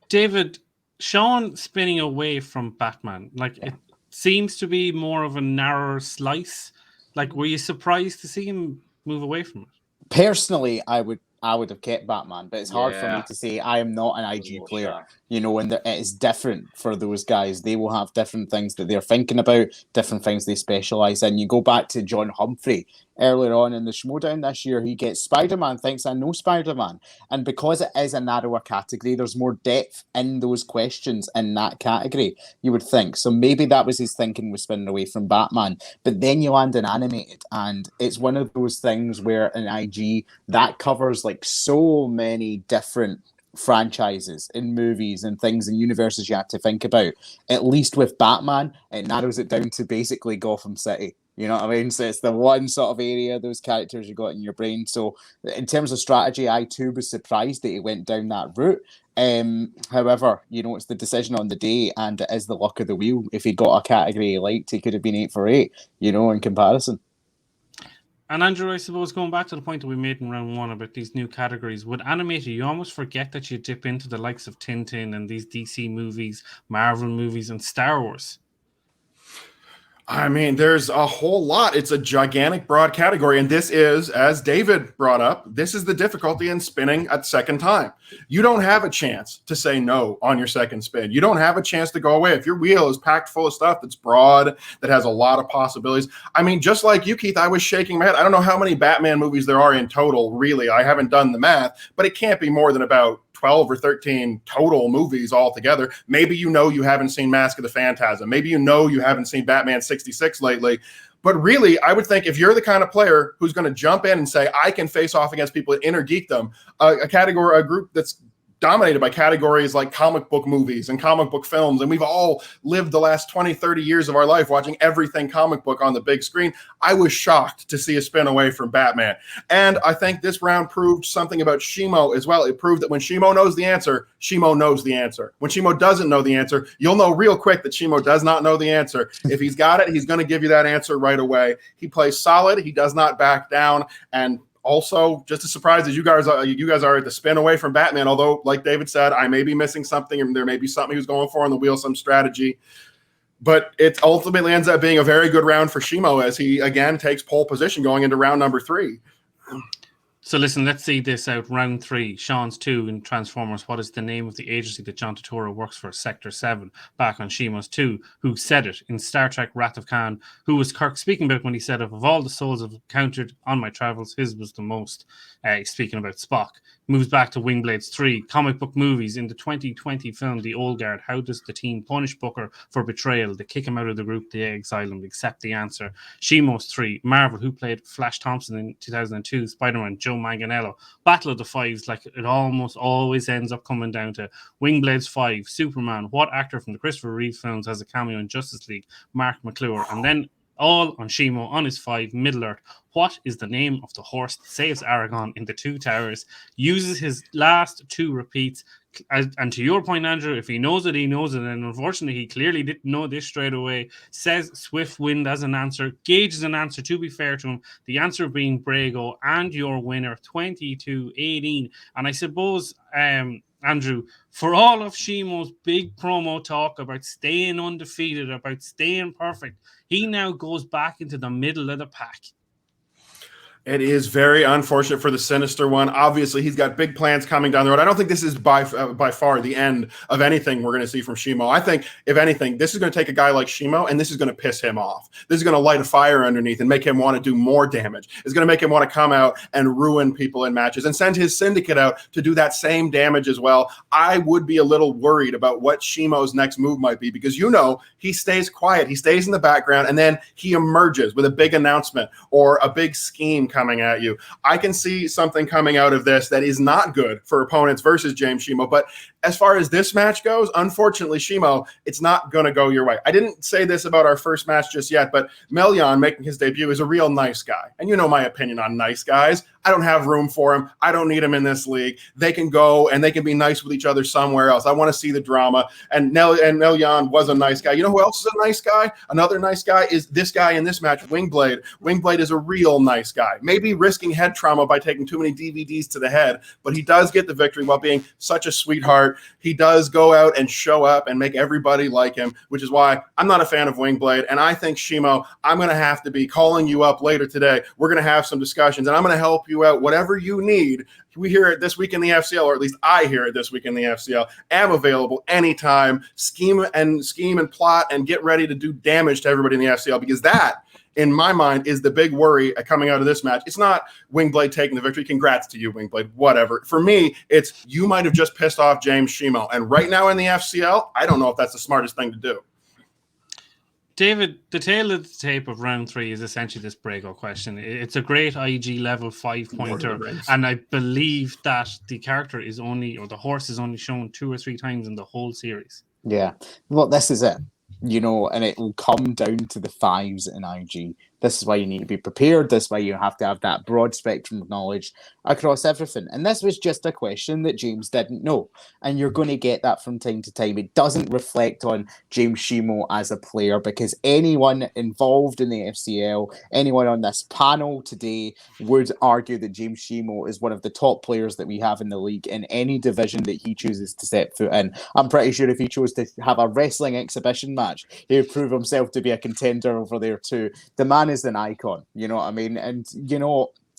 David, Sean spinning away from Batman, like it seems to be more of a narrower slice. Like, were you surprised to see him move away from it? Personally, I would have kept Batman, but it's hard for Yeah. me to say. I am not an I was a IG little player, shocked. you know, and it is different for those guys. They will have different things that they're thinking about, different things they specialise in. You go back to John Humphrey earlier on in the Schmoedown this year, he gets Spider-Man, thinks I know Spider-Man. And because it is a narrower category, there's more depth in those questions in that category, you would think. So maybe that was his thinking, was spinning away from Batman. But then you land in animated, and it's one of those things where in IG, that covers like so many different franchises in movies and things and universes you have to think about. At least with Batman, it narrows it down to basically Gotham City. You know what I mean? So it's the one sort of area, those characters you got in your brain. So in terms of strategy, I too was surprised that he went down that route. However, you know, it's the decision on the day, and it is the luck of the wheel. If he got a category he liked, he could have been 8 for 8, you know, in comparison. And Andrew, I suppose going back to the point that we made in round one about these new categories, with animated, you almost forget that you dip into the likes of Tintin and these DC movies, Marvel movies, and Star Wars. I mean, there's a whole lot. It's a gigantic, broad category. And this is, as David brought up, this is the difficulty in spinning at second time. You don't have a chance to say no on your second spin. You don't have a chance to go away. If your wheel is packed full of stuff that's broad, that has a lot of possibilities. I mean, just like you, Keith, I was shaking my head. I don't know how many Batman movies there are in total, really. I haven't done the math, but it can't be more than about 12 or 13 total movies altogether. Maybe you know you haven't seen Mask of the Phantasm. Maybe you know you haven't seen Batman 66 lately. But really, I would think if you're the kind of player who's going to jump in and say, I can face off against people at Inner Geekdom, a group that's dominated by categories like comic book movies and comic book films. And we've all lived the last 20, 30 years of our life watching everything comic book on the big screen. I was shocked to see a spin away from Batman. And I think this round proved something about Shimo as well. It proved that when Shimo knows the answer, Shimo knows the answer. When Shimo doesn't know the answer, you'll know real quick that Shimo does not know the answer. If he's got it, he's going to give you that answer right away. He plays solid. He does not back down. And also, just as surprised as you guys are at the spin away from Batman, although, like David said, I may be missing something, and there may be something he's going for on the wheel, some strategy. But it ultimately ends up being a very good round for Shimo as he, again, takes pole position going into round number 3. So listen, let's see this out. Round 3, Sean's 2 in Transformers. What is the name of the agency that John Turturro works for? Sector 7. Back on Shimo's 2. Who said it? In Star Trek Wrath of Khan. Who was Kirk speaking about when he said, of all the souls I've encountered on my travels, his was the most. Speaking about Spock. Moves back to Wingblades 3. Comic book movies. In the 2020 film, The Old Guard, how does the team punish Booker for betrayal? They kick him out of the group, they exile him. Accept the answer. Shimo's 3. Marvel, who played Flash Thompson in 2002. Spider-Man, Joe Manganiello. Battle of the Fives, like it almost always ends up coming down to Wingblades 5. Superman, what actor from the Christopher Reeve films has a cameo in Justice League? Mark McClure. And then all on Shimo on his 5, Middle-earth. What is the name of the horse that saves Aragon in The Two Towers? Uses his last 2 repeats. And to your point, Andrew, if he knows it, he knows it. And unfortunately, he clearly didn't know this straight away. Says Swift Wind as an answer. Gage is an answer, to be fair to him. The answer being Brago, and your winner, 22-18. And I suppose, Andrew, for all of Shimo's big promo talk about staying undefeated, about staying perfect, he now goes back into the middle of the pack. It is very unfortunate for the Sinister one. Obviously, he's got big plans coming down the road. I don't think this is by far the end of anything we're going to see from Shimo. I think, if anything, this is going to take a guy like Shimo, and this is going to piss him off. This is going to light a fire underneath and make him want to do more damage. It's going to make him want to come out and ruin people in matches and send his syndicate out to do that same damage as well. I would be a little worried about what Shimo's next move might be, because, you know, he stays quiet. He stays in the background, and then he emerges with a big announcement or a big scheme coming at you. I can see something coming out of this that is not good for opponents versus James Shimo. But as far as this match goes, unfortunately, Shimo, it's not going to go your way. I didn't say this about our first match just yet, but Meilan making his debut is a real nice guy. And you know my opinion on nice guys. I don't have room for him. I don't need him in this league. They can go and they can be nice with each other somewhere else. I want to see the drama. And Meilan was a nice guy. You know who else is a nice guy? Another nice guy is this guy in this match, Wingblade. Wingblade is a real nice guy. Maybe risking head trauma by taking too many DVDs to the head, but he does get the victory while being such a sweetheart. He does go out and show up and make everybody like him, which is why I'm not a fan of Wingblade. And I think, Shimo, I'm going to have to be calling you up later today. We're going to have some discussions, and I'm going to help you out whatever you need. We hear it this week in the FCL, or at least I hear it this week in the FCL. Am available anytime. Scheme and plot and get ready to do damage to everybody in the FCL, because that, in my mind, is the big worry coming out of this match. It's not Wingblade taking the victory. Congrats to you, Wingblade. Whatever. For me, it's you might have just pissed off James Shimo. And right now in the FCL, I don't know if that's the smartest thing to do. David, the tail of the tape of round 3 is essentially this Brago question. It's a great IG level 5-pointer, and I believe that the character is only, or the horse is only shown 2 or 3 times in the whole series. Yeah. Well, this is it. And it will come down to the 5s in IG. This is why you need to be prepared. This is why you have to have that broad spectrum of knowledge across everything. And this was just a question that James didn't know. And you're going to get that from time to time. It doesn't reflect on James Shimo as a player, because anyone involved in the FCL, anyone on this panel today would argue that James Shimo is one of the top players that we have in the league in any division that he chooses to set foot in. I'm pretty sure if he chose to have a wrestling exhibition match, he would prove himself to be a contender over there too. The man is an icon, you know what I mean? And,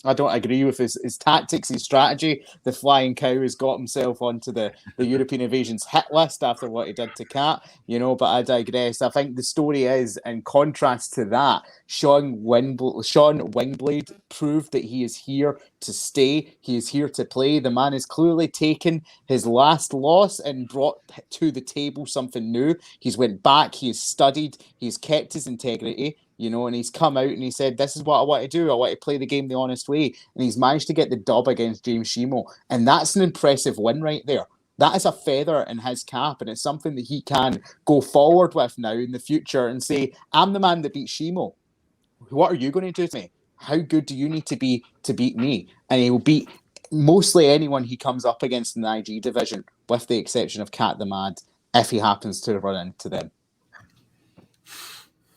I don't agree with his tactics, his strategy. The flying cow has got himself onto the European Invasion's hit list after what he did to Cat, but I digress. I think the story is, in contrast to that, Sean Wingblade proved that he is here to stay. He is here to play. The man has clearly taken his last loss and brought to the table something new. He's went back, he's studied, he's kept his integrity. And he's come out and he said, this is what I want to do. I want to play the game the honest way. And he's managed to get the dub against James Shimo. And that's an impressive win right there. That is a feather in his cap. And it's something that he can go forward with now in the future and say, I'm the man that beat Shimo. What are you going to do to me? How good do you need to be to beat me? And he will beat mostly anyone he comes up against in the IG division, with the exception of Cat the Mad, if he happens to run into them.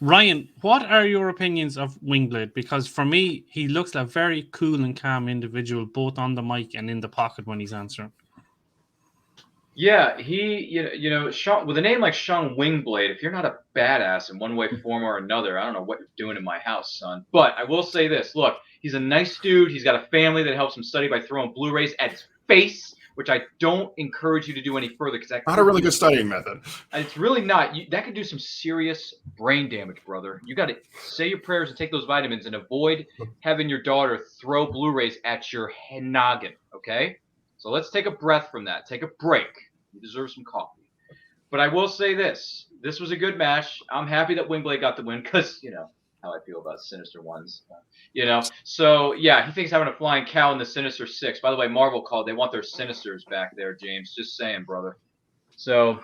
Ryan, what are your opinions of Wingblade? Because for me, he looks like a very cool and calm individual, both on the mic and in the pocket when he's answering. Yeah, he, Sean, with a name like Sean Wingblade, if you're not a badass in one way, form, or another, I don't know what you're doing in my house, son. But I will say this. Look, he's a nice dude. He's got a family that helps him study by throwing Blu-rays at his face, which I don't encourage you to do any further, because that's not a really good studying method. It's really not. That could do some serious brain damage, brother. You got to say your prayers and take those vitamins and avoid having your daughter throw Blu-rays at your noggin, okay? So let's take a breath from that. Take a break. You deserve some coffee. But I will say this. This was a good match. I'm happy that Wingblade got the win because, how I feel about Sinister Ones. So, yeah, he thinks having a flying cow in the Sinister Six. By the way, Marvel called. They want their Sinisters back there, James. Just saying, brother. So,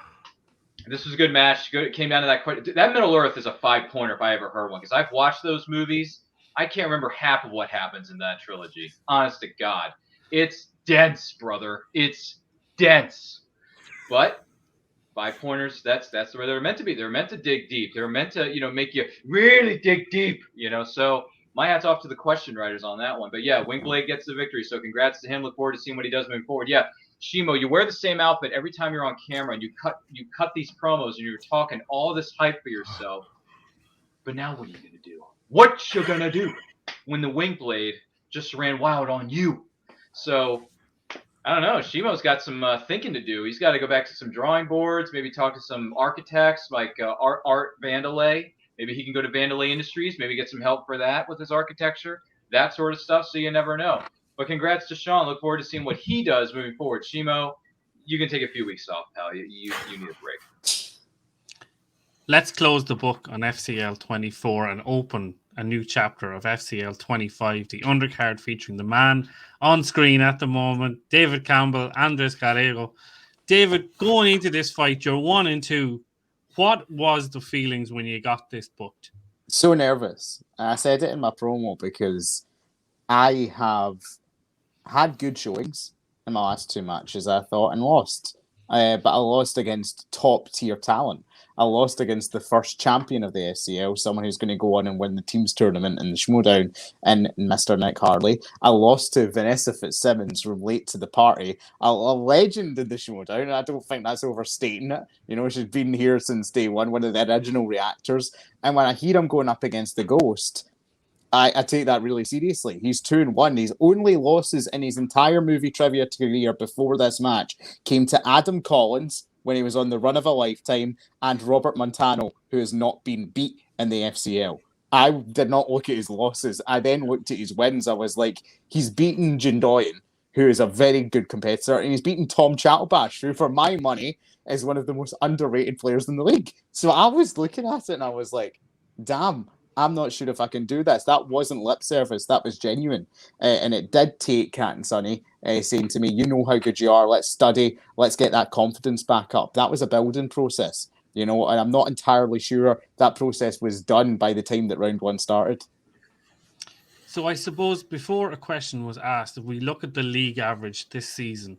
this was a good match. It came down to that. That Middle Earth is a 5-pointer if I ever heard one, because I've watched those movies. I can't remember half of what happens in that trilogy. Honest to God. It's dense, brother. It's dense. But 5-pointers, that's where they're meant to be. They're meant to dig deep. They're meant to, make you really dig deep, So my hat's off to the question writers on that one. But yeah, Wingblade gets the victory. So congrats to him. Look forward to seeing what he does moving forward. Yeah, Shimo, you wear the same outfit every time you're on camera, and you cut these promos, and you're talking all this hype for yourself. But now what are you gonna do? What you gonna do when the Wingblade just ran wild on you? So I don't know. Shimo's got some thinking to do. He's got to go back to some drawing boards, maybe talk to some architects like Art Vandelay. Maybe he can go to Vandelay Industries, maybe get some help for that with his architecture, that sort of stuff. So you never know. But congrats to Sean. Look forward to seeing what he does moving forward. Shimo, you can take a few weeks off, pal. You need a break. Let's close the book on FCL24 and open a new chapter of FCL25, the undercard featuring the man on screen at the moment, David Campbell, Andres Gallego. David, going into this fight, you're 1-2. What was the feelings when you got this booked? So nervous. I said it in my promo because I have had good showings in my last 2 matches, I thought, and lost. But I lost against top-tier talent. I lost against the first champion of the FCL, someone who's going to go on and win the teams tournament in the Schmoedown, and Mr. Nick Harley. I lost to Vanessa Fitzsimmons from late to the party, a legend in the Schmoedown. I don't think that's overstating it. You know, she's been here since day one of the original reactors. And when I hear him going up against the Ghost, I take that really seriously. He's 2-1. His only losses in his entire movie trivia career before this match came to Adam Collins when he was on the run of a lifetime, and Robert Montano, who has not been beat in the FCL. I did not look at his losses. I then looked at his wins. I was like, he's beaten Jindoyan, who is a very good competitor, and he's beaten Tom Chattelbash, who, for my money, is one of the most underrated players in the league. So I was looking at it and I was like, damn, I'm not sure if I can do this. That wasn't lip service. That was genuine. And it did take Cat and Sonny saying to me, you know how good you are. Let's study. Let's get that confidence back up. That was a building process, you know, and I'm not entirely sure that process was done by the time that round 1 started. So I suppose before a question was asked, if we look at the league average this season,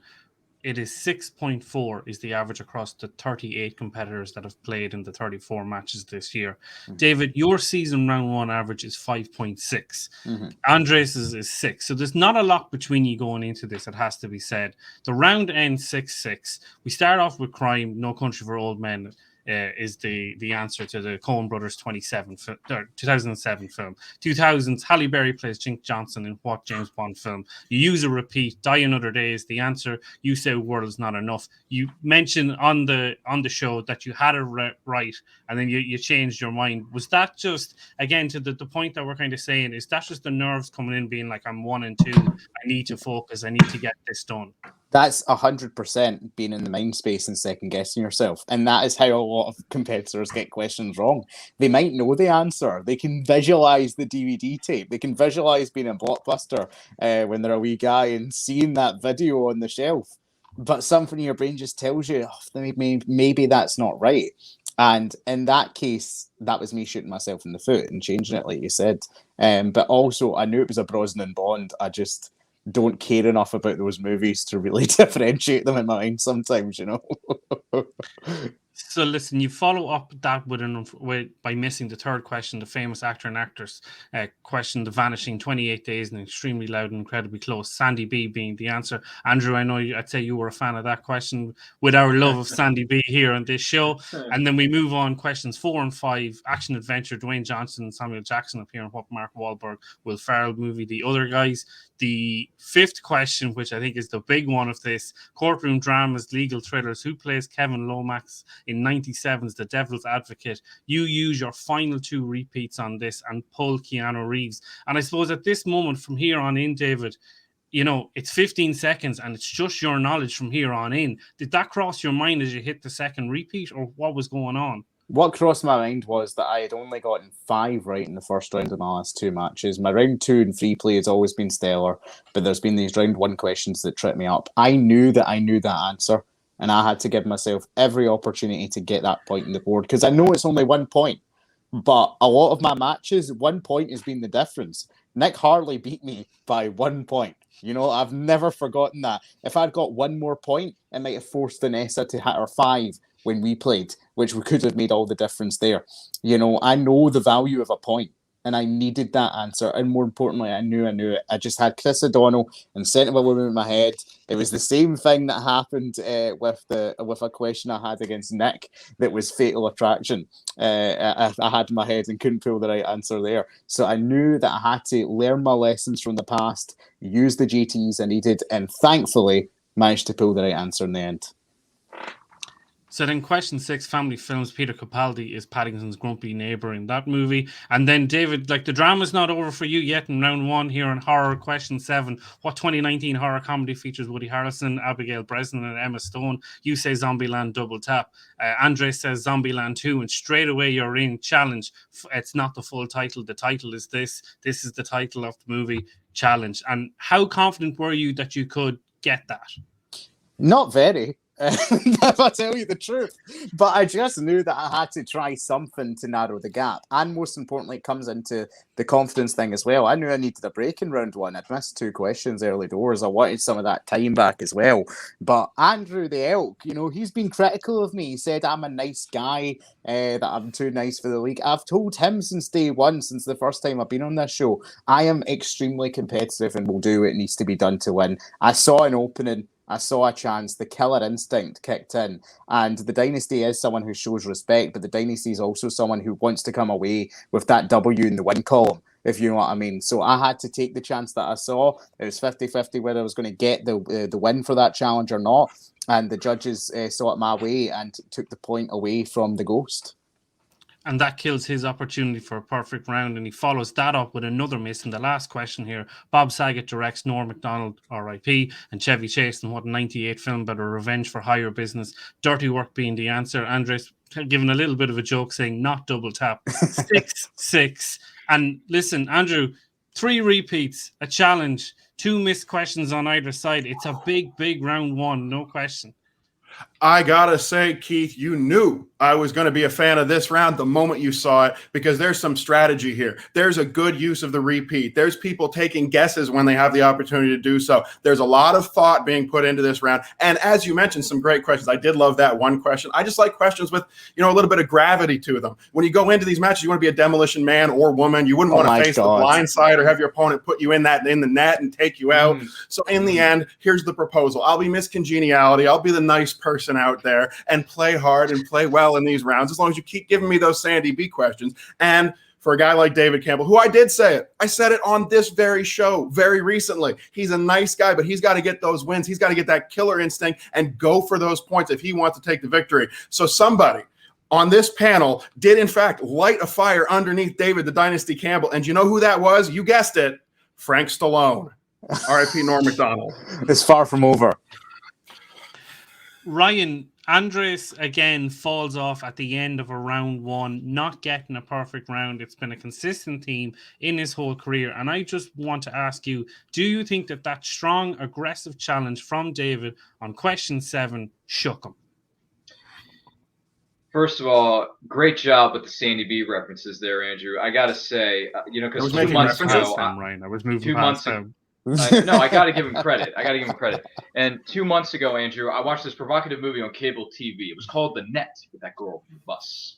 it is 6.4 is the average across the 38 competitors that have played in the 34 matches this year. Mm-hmm. David, your season round 1 average is 5.6. Mm-hmm. Andres is 6. So there's not a lot between you going into this, it has to be said. The round ends 6-6. We start off with Crime, No Country for Old Men. Is the answer to the Coen Brothers 2007 film. 2000s, Halle Berry plays Jink Johnson in what James Bond film? You use a repeat. Die Another Day is the answer. You say World Is Not Enough. You mentioned on the show that you had it right, and then you changed your mind. Was that just, again, to the point that we're kind of saying, is that just the nerves coming in being like, I'm 1-2, I need to focus, I need to get this done? That's 100% being in the mind space and second guessing yourself. And that is how a lot of competitors get questions wrong. They might know the answer. They can visualize the DVD tape. They can visualize being in Blockbuster when they're a wee guy and seeing that video on the shelf. But something in your brain just tells you, oh, maybe that's not right. And in that case, that was me shooting myself in the foot and changing it, like you said. But also, I knew it was a Brosnan Bond. I just don't care enough about those movies to really differentiate them in my mind sometimes, you know. So listen, you follow up that by missing the third question, the famous actor and actress question, the vanishing 28 days and extremely loud and incredibly close. Sandy B being the answer. Andrew, I know I'd say you were a fan of that question with our love of Sandy B here on this show. And then we move on, questions 4 and 5, action adventure, Dwayne Johnson and Samuel Jackson appear in what Mark Wahlberg, Will Ferrell movie, The Other Guys. The fifth question, which I think is the big one of this, courtroom dramas, legal thrillers, who plays Kevin Lomax in 97's The Devil's Advocate? You use your final 2 repeats on this and pull Keanu Reeves. And I suppose at this moment from here on in, David, you know, it's 15 seconds and it's just your knowledge from here on in. Did that cross your mind as you hit the second repeat, or what was going on? What crossed my mind was that I had only gotten 5 right in the first round of my last 2 matches. My round 2 and free play has always been stellar, but there's been these round 1 questions that trip me up. I knew that answer, and I had to give myself every opportunity to get that point in the board, because I know it's only 1 point, but a lot of my matches, 1 point has been the difference. Nick Harley beat me by 1 point. You know, I've never forgotten that. If I'd got 1 more point, it might have forced Vanessa to hit her 5 when we played, which could have made all the difference there. You know, I know the value of a point, and I needed that answer. And more importantly, I knew it. I just had Chris O'Donnell and Scent of a Woman in my head. It was the same thing that happened with a question I had against Nick that was Fatal Attraction. I had in my head and couldn't pull the right answer there. So I knew that I had to learn my lessons from the past, use the GTs I needed, and thankfully managed to pull the right answer in the end. So then question 6, family films. Peter Capaldi is Paddington's grumpy neighbour in that movie. And then David, like the drama's not over for you yet in round 1 here in horror. Question 7, what 2019 horror comedy features Woody Harrelson, Abigail Breslin and Emma Stone? You say Zombieland double tap. Andre says Zombieland 2, and straight away you're in. Challenge. It's not the full title. The title is this. This is the title of the movie. Challenge. And how confident were you that you could get that? Not very. If I tell you the truth, but I just knew that I had to try something to narrow the gap, and most importantly, it comes into the confidence thing as well. I knew I needed a break in round 1. I'd missed 2 questions early doors. I wanted some of that time back as well. But Andrew the Elk, he's been critical of me. He said I'm a nice guy, that I'm too nice for the league. I've told him since day 1, since the first time I've been on this show, I am extremely competitive and will do what needs to be done to win. I saw an opening. I saw a chance, the killer instinct kicked in, and the Dynasty is someone who shows respect, but the Dynasty is also someone who wants to come away with that W in the win column, if you know what I mean. So I had to take the chance that I saw. It was 50-50 whether I was going to get the win for that challenge or not, and the judges saw it my way and took the point away from the Ghost. And that kills his opportunity for a perfect round. And he follows that up with another miss in the last question here. Bob Saget directs Norm Macdonald, R.I.P., and Chevy Chase in what 98 film about a revenge for hire business. Dirty Work being the answer. Andres giving a little bit of a joke saying not double tap. 6-6. And listen, Andrew, 3 repeats, a challenge, 2 missed questions on either side. It's a big, big round 1, no question. I gotta say, Keith, you knew I was going to be a fan of this round the moment you saw it, because there's some strategy here. There's a good use of the repeat. There's people taking guesses when they have the opportunity to do so. There's a lot of thought being put into this round. And as you mentioned, some great questions. I did love that one question. I just like questions with, a little bit of gravity to them. When you go into these matches, you want to be a demolition man or woman. You wouldn't want to face the blind side or have your opponent put you in the net and take you out. So in the end, here's the proposal. I'll be Miss Congeniality. I'll be the nice person out there and play hard and play well in these rounds, as long as you keep giving me those Sandy B questions. And for a guy like David Campbell, who I said it on this very show very recently. He's a nice guy, but he's got to get those wins. He's got to get that killer instinct and go for those points if he wants to take the victory. So somebody on this panel did, in fact, light a fire underneath David the Dynasty Campbell. And you know who that was? You guessed it, Frank Stallone. R.I.P. Norm Macdonald. It's far from over. Ryan, Andres again falls off at the end of a round 1, not getting a perfect round. It's been a consistent theme in his whole career. And I just want to ask you, do you think that strong, aggressive challenge from David on question 7 shook him? First of all, great job with the Sandy B references there, Andrew. I got to say, because 2 months ago, Ryan. I was moving 2 months months ago. No, I got to give him credit. And 2 months ago, Andrew, I watched this provocative movie on cable TV. It was called The Net, with that girl from the bus.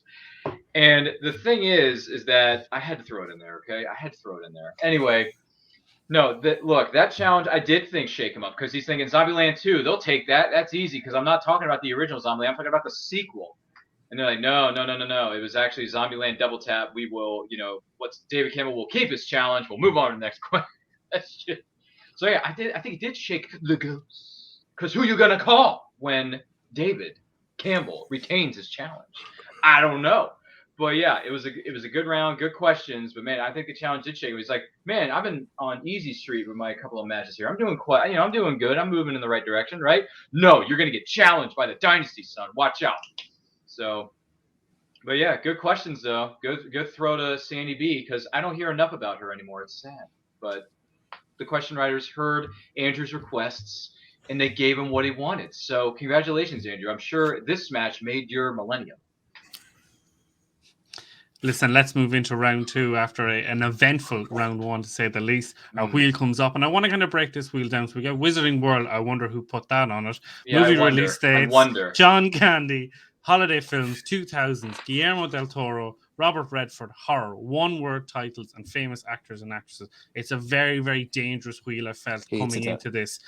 And the thing is that I had to throw it in there, okay? I had to throw it in there. Anyway, no, that challenge, I did think shake him up, because he's thinking Zombieland 2, they'll take that. That's easy, because I'm not talking about the original Zombieland. I'm talking about the sequel. And they're like, no. It was actually Zombieland double tap. We will, David Campbell will keep his challenge. We'll move on to the next question. So yeah, I think it did shake the Ghost. Because who you gonna call when David Campbell retains his challenge? I don't know, but yeah, it was a good round, good questions. But man, I think the challenge did shake. It was like, man, I've been on easy street with my couple of matches here. I'm doing I'm doing good. I'm moving in the right direction, right? No, you're gonna get challenged by the Dynasty, son. Watch out. So, but yeah, good questions though. Good throw to Sandy B, because I don't hear enough about her anymore. It's sad, but the question writers heard Andrew's requests and they gave him what he wanted. So congratulations, Andrew. I'm sure this match made your millennium. Listen, let's move into round 2 after an eventful round 1, to say the least. Our wheel comes up, and I want to kind of break this wheel down. So we got Wizarding World. I wonder who put that on it. Yeah, Movie release dates. I wonder. John Candy, Holiday Films, 2000s, Guillermo del Toro, Robert Redford, horror, one-word titles, and famous actors and actresses. It's a very, very dangerous wheel, I felt, coming into this.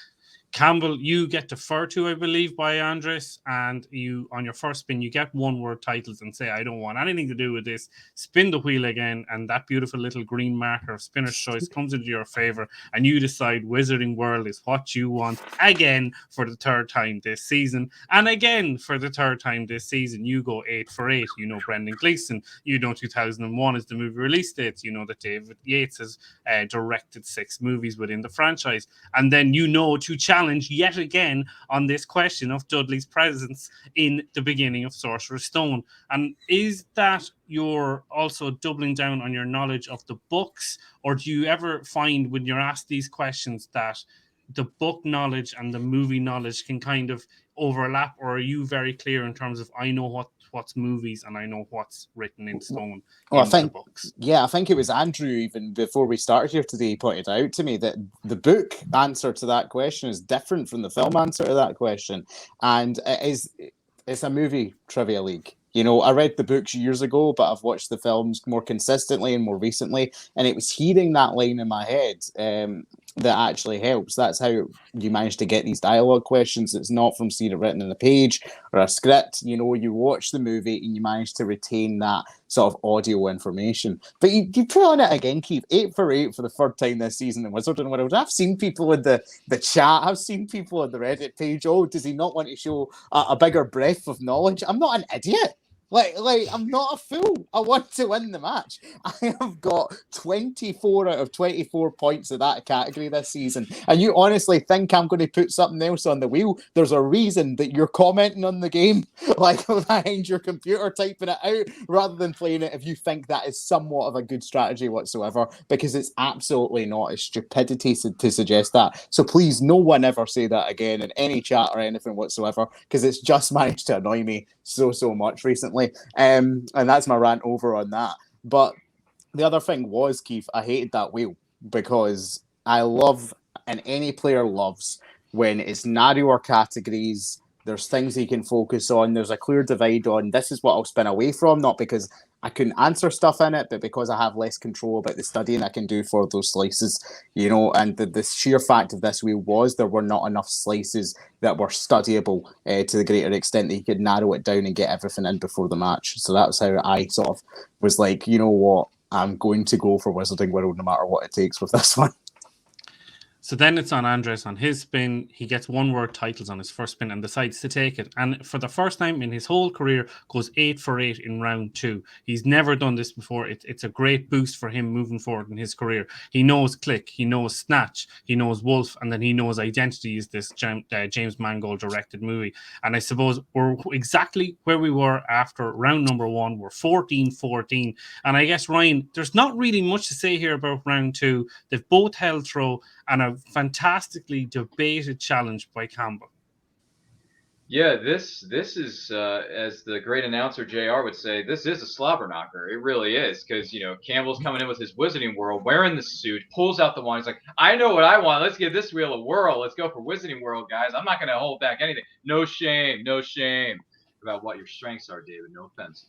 Campbell, you get deferred to, I believe, by Andres, and you, on your first spin, you get one-word titles and say, I don't want anything to do with this. Spin the wheel again, and that beautiful little green marker of spinner's choice comes into your favor, and you decide Wizarding World is what you want again for the third time this season. And again, for the third time this season, you go 8 for 8. You know Brendan Gleeson. You know 2001 is the movie release date. You know that David Yates has directed 6 movies within the franchise. And then you know to challenge yet again on this question of Dudley's presence in the beginning of Sorcerer's Stone. And is that you're also doubling down on your knowledge of the books, or do you ever find when you're asked these questions that the book knowledge and the movie knowledge can kind of overlap, or are you very clear in terms of I know what's movies and I know what's written in stone in the books? Yeah, I think it was Andrew, even before we started here today, pointed out to me that the book answer to that question is different from the film answer to that question. And it's a movie trivia league. You know, I read the books years ago, but I've watched the films more consistently and more recently, and it was hearing that line in my head that actually helps. That's how you manage to get these dialogue questions. It's not from seeing it written in a page or a script. You know, you watch the movie and you manage to retain that sort of audio information. But you put on it again, Keith, 8 for 8 for the third time this season in Wizarding World. I've seen people in the chat, I've seen people on the Reddit page, oh, does he not want to show a bigger breadth of knowledge? I'm not an idiot. Like, I'm not a fool. I want to win the match. I have got 24 out of 24 points of that category this season. And you honestly think I'm going to put something else on the wheel? There's a reason that you're commenting on the game, like behind your computer, typing it out, rather than playing it if you think that is somewhat of a good strategy whatsoever, because it's absolutely not. It's stupidity to suggest that. So please, no one ever say that again in any chat or anything whatsoever, because it's just managed to annoy me so much recently. And that's my rant over on that. But the other thing was, Keith, I hated that wheel because I love, and any player loves, when it's narrower categories, there's things he can focus on, there's a clear divide on, this is what I'll spin away from, not because I couldn't answer stuff in it, but because I have less control about the studying I can do for those slices, you know. And the sheer fact of this wheel was there were not enough slices that were studyable to the greater extent that you could narrow it down and get everything in before the match. So that was how I sort of was like, you know what, I'm going to go for Wizarding World no matter what it takes with this one. So then it's on Andres on his spin. He gets one-word titles on his first spin and decides to take it. And for the first time in his whole career, goes 8 for 8 in round 2. He's never done this before. It's a great boost for him moving forward in his career. He knows Click, he knows Snatch, he knows Wolf, and then he knows Identity is this James Mangold directed movie. And I suppose we're exactly where we were after round number 1. We're 14-14. And I guess, Ryan, there's not really much to say here about round 2. They've both held throw, and a fantastically debated challenge by Campbell. Yeah, this is, as the great announcer JR would say, this is a slobber knocker. It really is, because, you know, Campbell's coming in with his Wizarding World, wearing the suit, pulls out the wand. He's like, I know what I want. Let's give this wheel a whirl. Let's go for Wizarding World, guys. I'm not going to hold back anything. No shame about what your strengths are, David. No offense.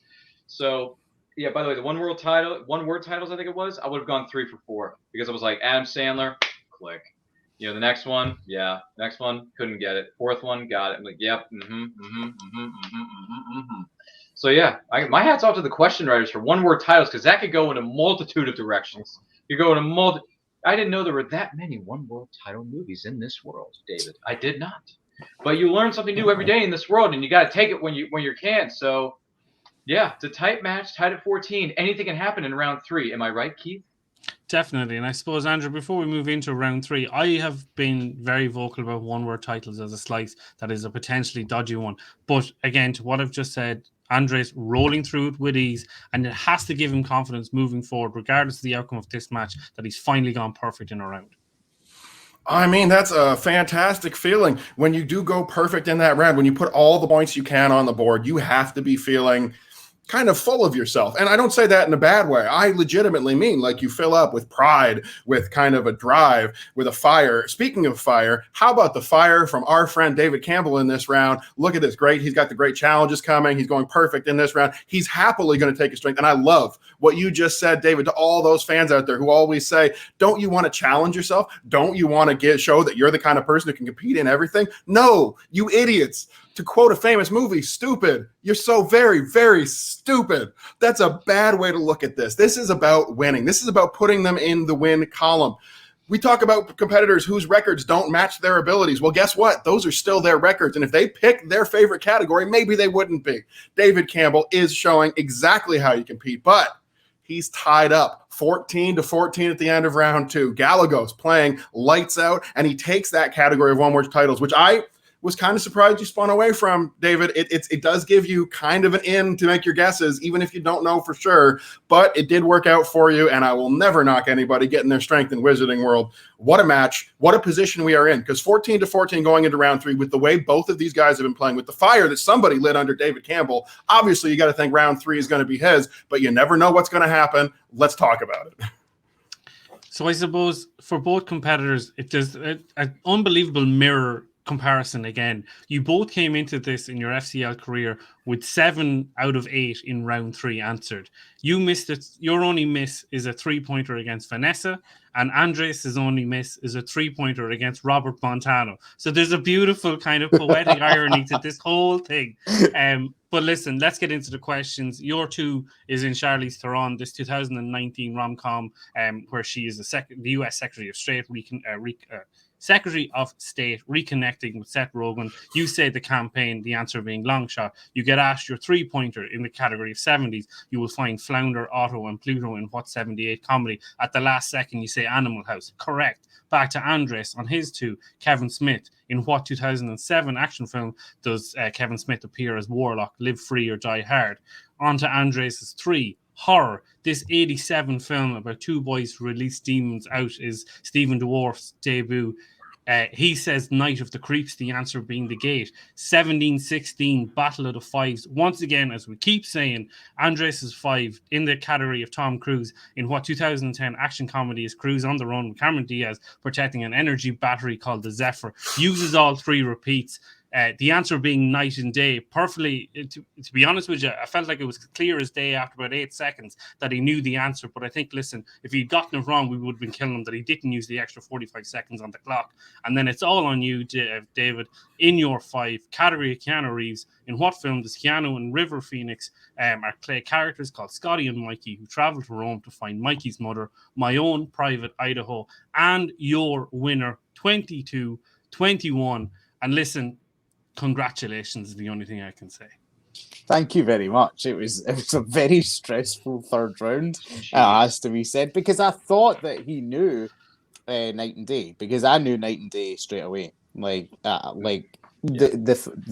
So, yeah, by the way, the one-word titles, I think it was, I would have gone 3 for 4, because I was like, Adam Sandler, Click. You know, the next one, next one, couldn't get it. Fourth one, got it. I'm like, yep, So yeah, my hat's off to the question writers for one-word titles, because that could go in a multitude of directions. You go in a I didn't know there were that many one-word title movies in this world, David. I did not. But you learn something new every day in this world, and you got to take it when you can. So yeah, it's a tight match, tied at 14. Anything can happen in round 3. Am I right, Keith? Definitely. And I suppose, Andrew, before we move into round 3, I have been very vocal about one-word titles as a slice that is a potentially dodgy one. But again, to what I've just said, Andres rolling through it with ease, and it has to give him confidence moving forward, regardless of the outcome of this match, that he's finally gone perfect in a round. I mean, that's a fantastic feeling. When you do go perfect in that round, when you put all the points you can on the board, you have to be feeling kind of full of yourself. And I don't say that in a bad way. I legitimately mean like you fill up with pride, with kind of a drive, with a fire. Speaking of fire, how about the fire from our friend David Campbell in this round? Look at this. Great. He's got the great challenges coming. He's going perfect in this round. He's happily going to take his strength. And I love what you just said, David, to all those fans out there who always say, don't you want to challenge yourself? Don't you want to show that you're the kind of person who can compete in everything? No, you idiots. To quote a famous movie, stupid. You're so very, very stupid. That's a bad way to look at this. This is about winning. This is about putting them in the win column. We talk about competitors whose records don't match their abilities. Well, guess what? Those are still their records. And if they pick their favorite category, maybe they wouldn't be. David Campbell is showing exactly how you compete, but he's tied up 14-14 at the end of round 2. Gallego's playing lights out, and he takes that category of one-word titles, which I was kind of surprised you spun away from, David. It does give you kind of an in to make your guesses, even if you don't know for sure. But it did work out for you, and I will never knock anybody getting their strength in Wizarding World. What a match. What a position we are in. Because 14-14 going into round 3, with the way both of these guys have been playing, with the fire that somebody lit under David Campbell, obviously you got to think round 3 is going to be his, but you never know what's going to happen. Let's talk about it. So I suppose for both competitors, it does an unbelievable mirror comparison again. You both came into this in your FCL career with 7 out of 8 in round 3 answered. You missed it. Your only miss is a 3-pointer against Vanessa, and Andres' only miss is a 3-pointer against Robert Montano. So there's a beautiful kind of poetic irony to this whole thing. But listen, let's get into the questions. Your 2 is in Charlize Theron, this 2019 rom-com, where she is the U.S. Secretary of State, Secretary of State reconnecting with Seth Rogen. You say the campaign, the answer being long shot. You get asked your 3-pointer in the category of 70s. You will find Flounder, Otto, and Pluto in What 78 comedy. At the last second, you say Animal House. Correct. Back to Andres on his 2. Kevin Smith. In what 2007 action film does Kevin Smith appear as Warlock, Live Free or Die Hard? On to Andres' 3. Horror. This 87 film about 2 boys who release demons out is Stephen Dwarf's debut. He says Night of the Creeps, the answer being The Gate. 17-16, Battle of the Fives. Once again, as we keep saying, Andres' 5 in the category of Tom Cruise in what 2010 action comedy is Cruise on the Run with Cameron Diaz protecting an energy battery called the Zephyr. Uses all 3 repeats. The answer being night and day. Perfectly, to be honest with you, I felt like it was clear as day after about 8 seconds that he knew the answer. But I think, listen, if he'd gotten it wrong, we would have been killing him that he didn't use the extra 45 seconds on the clock. And then it's all on you, David. In your 5, category of Keanu Reeves. In what film does Keanu and River Phoenix are play characters called Scotty and Mikey who travel to Rome to find Mikey's mother? My Own Private Idaho. And your winner, 22-21. And listen, congratulations is the only thing I can say. Thank you very much. It was a very stressful third round, has to be said, because I thought that he knew Night and Day, because I knew Night and Day straight away. The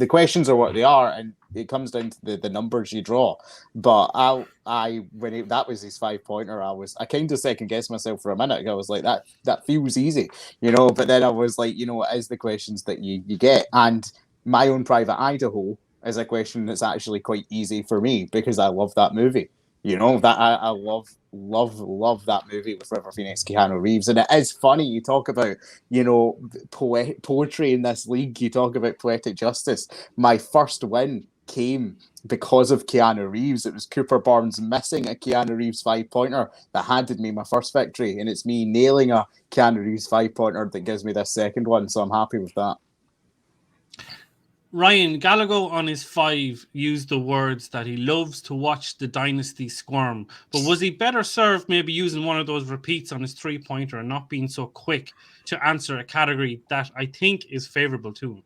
questions are what they are, and it comes down to the numbers you draw. But that was his 5-pointer, I kind of second guessed myself for a minute. I was like, that feels easy, But then I was like, what is the questions that you get? And My Own Private Idaho is a question that's actually quite easy for me because I love that movie. That I love that movie with River Phoenix, Keanu Reeves. And it is funny, you talk about, poetry in this league, you talk about poetic justice. My first win came because of Keanu Reeves. It was Cooper Barnes missing a Keanu Reeves 5-pointer that handed me my first victory. And it's me nailing a Keanu Reeves 5-pointer that gives me this second one. So I'm happy with that. Ryan, Gallego on his 5 used the words that he loves to watch the dynasty squirm. But was he better served maybe using one of those repeats on his 3-pointer and not being so quick to answer a category that I think is favorable to him?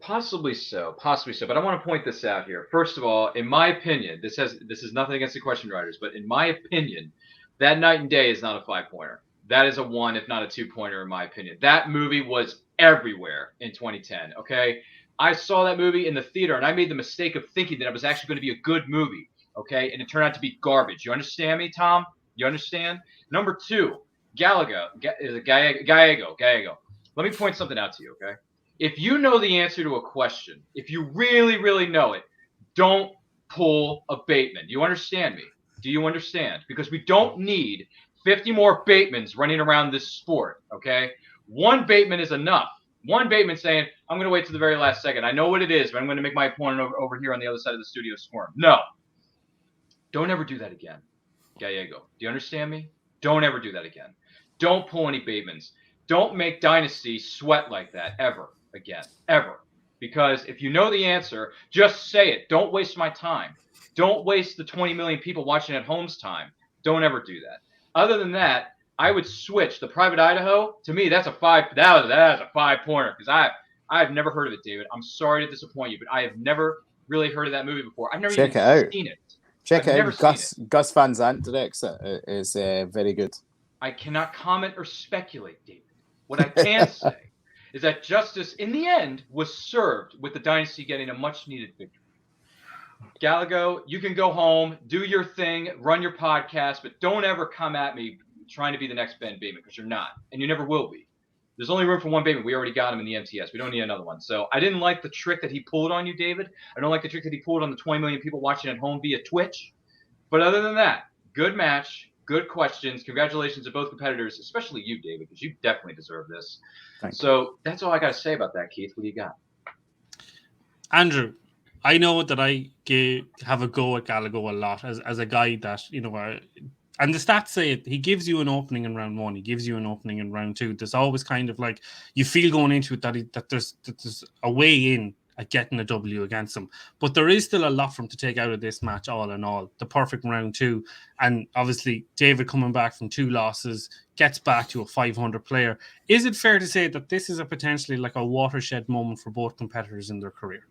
Possibly so. But I want to point this out here. First of all, in my opinion, this is nothing against the question writers, but in my opinion, that Night and Day is not a 5-pointer. That is a 1, if not a 2-pointer, in my opinion. That movie was everywhere in 2010. Okay. I saw that movie in the theater, and I made the mistake of thinking that it was actually going to be a good movie, okay? And it turned out to be garbage. You understand me, Tom? You understand? Number 2, Gallego. Let me point something out to you, okay? If you know the answer to a question, if you really, really know it, don't pull a Bateman. Do you understand me? Do you understand? Because we don't need 50 more Batemans running around this sport, okay? One Bateman is enough. One Bateman saying, I'm going to wait to the very last second. I know what it is, but I'm going to make my opponent over here on the other side of the studio squirm. No. Don't ever do that again, Gallego. Do you understand me? Don't ever do that again. Don't pull any Batemans. Don't make Dynasty sweat like that ever again. Ever. Because if you know the answer, just say it. Don't waste my time. Don't waste the 20 million people watching at home's time. Don't ever do that. Other than that, I would switch the Private Idaho. To me, that's a five. That is a 5-pointer because I've never heard of it, David. I'm sorry to disappoint you, but I have never really heard of that movie before. I've never even seen it. Check it out. Gus Van Sant directs it. It's very good. I cannot comment or speculate, David. What I can say is that justice, in the end, was served with the Dynasty getting a much-needed victory. Gallego, you can go home, do your thing, run your podcast, but don't ever come at me trying to be the next Ben Bateman, because you're not, and you never will be. There's only room for one Bateman. We already got him in the MTS. We don't need another one. So I didn't like the trick that he pulled on you, David. I don't like the trick that he pulled on the 20 million people watching at home via Twitch. But other than that, good match, good questions. Congratulations to both competitors, especially you, David, because you definitely deserve this. Thanks. So that's all I got to say about that, Keith. What do you got? Andrew, I know that I have a go at Gallego a lot as a guy that, and the stats say it, he gives you an opening in round 1, he gives you an opening in round 2. There's always kind of like, you feel going into it that there's a way in at getting a W against him. But there is still a lot for him to take out of this match, all in all. The perfect round 2. And obviously, David coming back from 2 losses, gets back to a 500 player. Is it fair to say that this is a potentially like a watershed moment for both competitors in their career?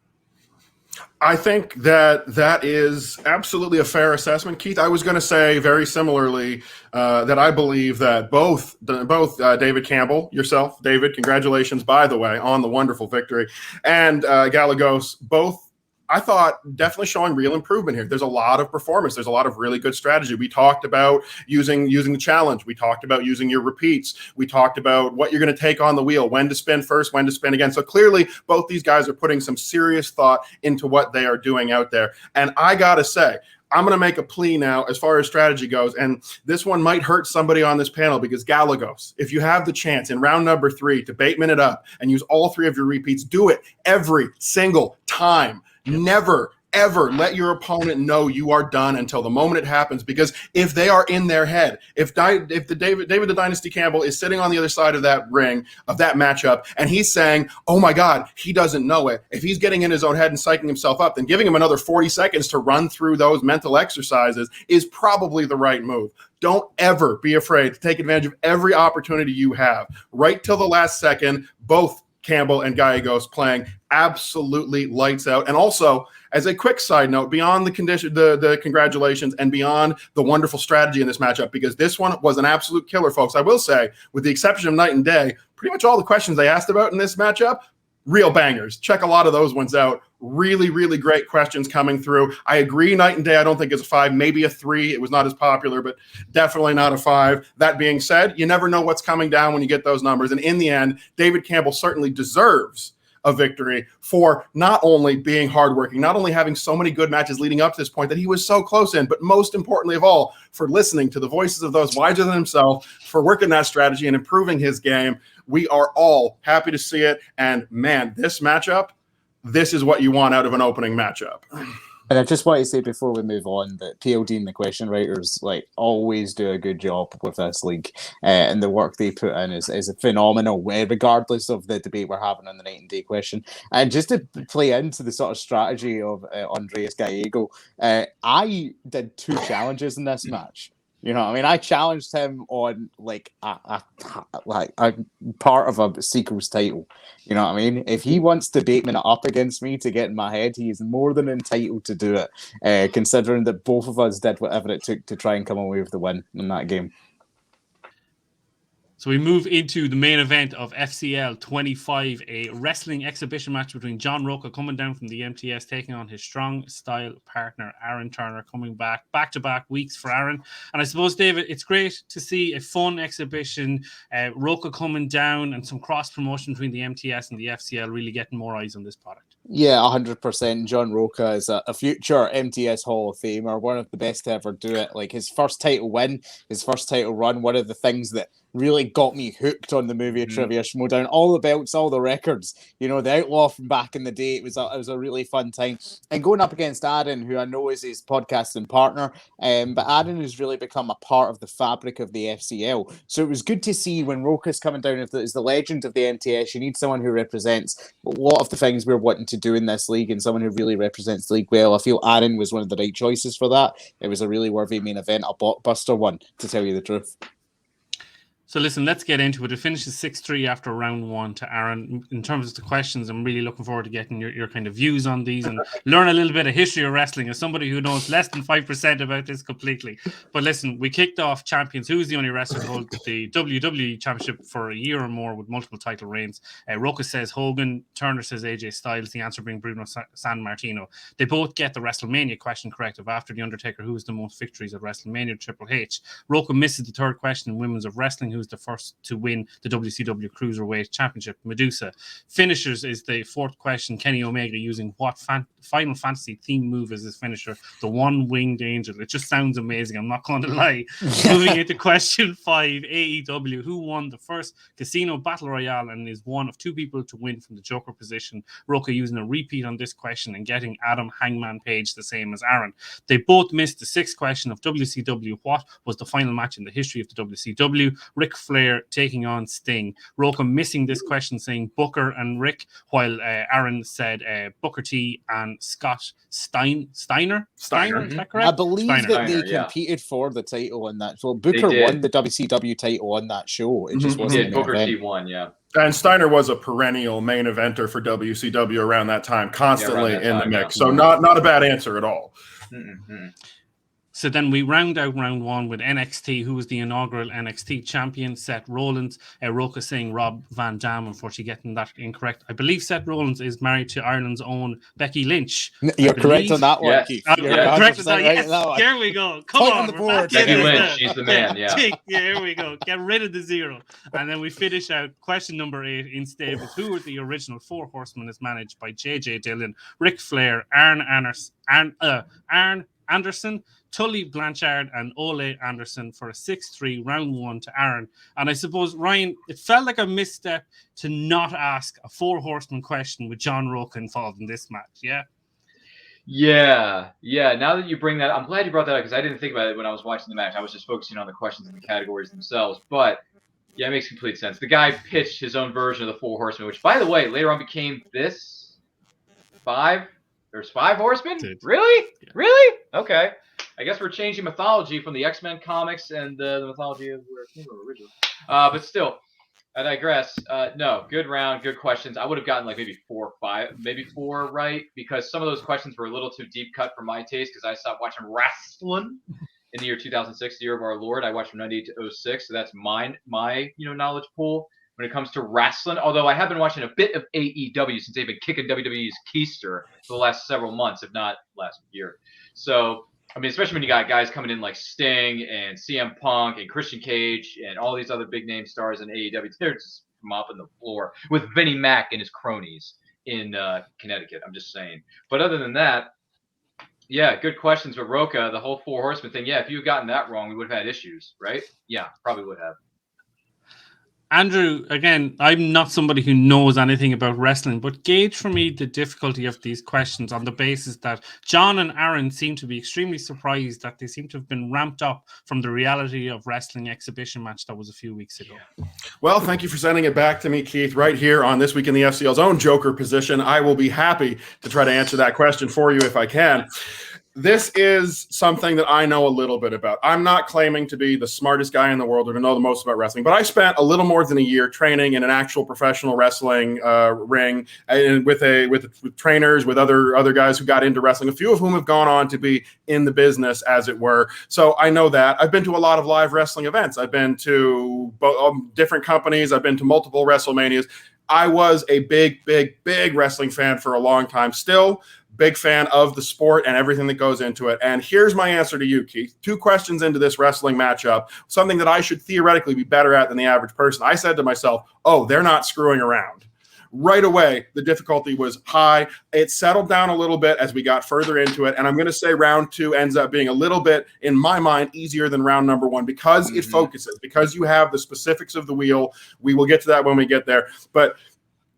I think that is absolutely a fair assessment, Keith. I was going to say very similarly that I believe that both David Campbell, yourself, David, congratulations, by the way, on the wonderful victory, and Gallegos, both, I thought, definitely showing real improvement here. There's a lot of performance. There's a lot of really good strategy. We talked about using the challenge. We talked about using your repeats. We talked about what you're going to take on the wheel, when to spin first, when to spin again. So clearly, both these guys are putting some serious thought into what they are doing out there. And I got to say, I'm going to make a plea now as far as strategy goes, and this one might hurt somebody on this panel because Gallegos, if you have the chance in round number 3 to Bateman it up and use all 3 of your repeats, do it every single time. Never, ever let your opponent know you are done until the moment it happens, because if they are in their head, if David the Dynasty Campbell is sitting on the other side of that ring, of that matchup, and he's saying, oh my God, he doesn't know it. If he's getting in his own head and psyching himself up, then giving him another 40 seconds to run through those mental exercises is probably the right move. Don't ever be afraid to take advantage of every opportunity you have. Right till the last second, both Campbell and Gallegos playing absolutely lights out. And also, as a quick side note, beyond the congratulations and beyond the wonderful strategy in this matchup, because this one was an absolute killer, folks. I will say, with the exception of Night and Day, pretty much all the questions they asked about in this matchup, real bangers. Check a lot of those ones out. Really, really great questions coming through. I agree, Night and Day, I don't think it's a 5, maybe a 3. It was not as popular, but definitely not a 5. That being said, you never know what's coming down when you get those numbers. And in the end, David Campbell certainly deserves a victory for not only being hardworking, not only having so many good matches leading up to this point that he was so close in, but most importantly of all, for listening to the voices of those wiser than himself, for working that strategy and improving his game. We are all happy to see it. And man, this matchup, this is what you want out of an opening matchup. And I just want to say before we move on that PLD and the question writers always do a good job with this league, and the work they put in is phenomenal, regardless of the debate we're having on the Night and Day question. And just to play into the sort of strategy of Andreas Gallego, I did 2 challenges in this match. You know what I mean? I challenged him on a part of a sequels title. You know what I mean? If he wants to Bateman it up against me to get in my head, he is more than entitled to do it, considering that both of us did whatever it took to try and come away with the win in that game. So we move into the main event of FCL25, a wrestling exhibition match between John Rocha coming down from the MTS, taking on his strong style partner, Aaron Turner, coming back-to-back weeks for Aaron. And I suppose, David, it's great to see a fun exhibition, Rocha coming down and some cross-promotion between the MTS and the FCL really getting more eyes on this product. Yeah, 100%. John Rocha is a future MTS Hall of Famer, one of the best to ever do it. Like his first title win, his first title run, one of the things that really got me hooked on the movie of Trivia Schmoedown. All the belts, all the records, you know, the Outlaw from back in the day. It was a really fun time. And going up against Aaron, who I know is his podcasting partner, but Aaron has really become a part of the fabric of the FCL. So it was good to see when Rocha's coming down as the legend of the MTS. You need someone who represents a lot of the things we're wanting to do in this league and someone who really represents the league well. I feel Aaron was one of the right choices for that. It was a really worthy main event, a blockbuster one, to tell you the truth. So listen, let's get into it. It finishes 6-3 after round one to Aaron. In terms of the questions, I'm really looking forward to getting your kind of views on these and learn a little bit of history of wrestling as somebody who knows less than 5% about this completely. But listen, we kicked off champions. Who's the only wrestler to hold the WWE Championship for a year or more with multiple title reigns? Rocha says Hogan. Turner says AJ Styles. The answer being Bruno San Martino. They both get the WrestleMania question correct of after The Undertaker, who has the most victories at WrestleMania, Triple H. Rocha misses the third question in Women's of Wrestling, who's the first to win the WCW Cruiserweight Championship. Medusa. Finishers is the fourth question. Kenny Omega using what Final Fantasy theme move as his finisher? The One-Winged Angel. It just sounds amazing. I'm not going to lie. Moving into question 5, AEW. Who won the first Casino Battle Royale and is one of two people to win from the Joker position? Rocha using a repeat on this question and getting Adam Hangman Page the same as Aaron. They both missed the sixth question of WCW. What was the final match in the history of the WCW? Ric Flair taking on Sting. Rocha missing this question, saying Booker and Rick, while Aaron said Booker T and Scott Steiner. Is that correct? I believe that they competed for the title in that. So Booker won the WCW title on that show. It just wasn't. Booker T won, yeah. And Steiner was a perennial main eventer for WCW around that time, constantly in the mix. So not a bad answer at all. Mm-hmm. So then we round out round one with NXT, who was the inaugural NXT champion, Seth Rollins. Rocha saying Rob Van Dam, unfortunately getting that incorrect. I believe Seth Rollins is married to Ireland's own Becky Lynch. You're correct on that one, Keith. Correct on that. Yes, here we go. Come on, the board. Becky Lynch, she's the man, yeah. Here we go. Get rid of the zero. And then we finish out question number 8 in stables. Who were the original Four Horsemen as managed by J.J. Dillon, Ric Flair, Arn Anderson, Tully Blanchard and Ole Anderson for a 6-3 round one to Aaron. And I suppose, Ryan, it felt like a misstep to not ask a Four Horseman question with John Rocha involved in this match, yeah? Yeah. Now that you bring that, I'm glad you brought that up because I didn't think about it when I was watching the match. I was just focusing on the questions and the categories themselves. But yeah, it makes complete sense. The guy pitched his own version of the Four Horsemen, which, by the way, later on became this 5. There's 5 horsemen? Really? Yeah. Really? Okay. I guess we're changing mythology from the X-Men comics and the mythology of where it came from originally. But still, I digress. No, good round, good questions. I would have gotten like maybe 4 or 5, maybe 4 right, because some of those questions were a little too deep cut for my taste because I stopped watching wrestling in the year 2006, the year of our Lord. I watched from 98 to 06, so that's my knowledge pool when it comes to wrestling. Although I have been watching a bit of AEW since they've been kicking WWE's keister for the last several months, if not last year. So, I mean, especially when you got guys coming in like Sting and CM Punk and Christian Cage and all these other big name stars in AEW, they're just mopping the floor with Vinnie Mac and his cronies in Connecticut. I'm just saying. But other than that, yeah, good questions with Rocha. The whole Four Horsemen thing. Yeah, if you had gotten that wrong, we would have had issues, right? Yeah, probably would have. Andrew, again, I'm not somebody who knows anything about wrestling, but gauge for me the difficulty of these questions on the basis that John and Aaron seem to be extremely surprised that they seem to have been ramped up from the reality of wrestling exhibition match that was a few weeks ago. Well, thank you for sending it back to me, Keith, right here on This Week in the FCL's own Joker position. I will be happy to try to answer that question for you if I can. This is something that I know a little bit about. I'm not claiming to be the smartest guy in the world or to know the most about wrestling, but I spent a little more than a year training in an actual professional wrestling ring, and with trainers, with other guys who got into wrestling, a few of whom have gone on to be in the business, as it were. So I know that. I've been to a lot of live wrestling events. I've been to different companies. I've been to multiple WrestleManias. I was a big wrestling fan for a long time. Still big fan of the sport and everything that goes into it. And here's my answer to you, Keith. 2 questions into this wrestling matchup, something that I should theoretically be better at than the average person. I said to myself, oh, they're not screwing around. Right away, the difficulty was high. It settled down a little bit as we got further into it. And I'm going to say round 2 ends up being a little bit, in my mind, easier than round number 1 because it focuses, because you have the specifics of the wheel. We will get to that when we get there. But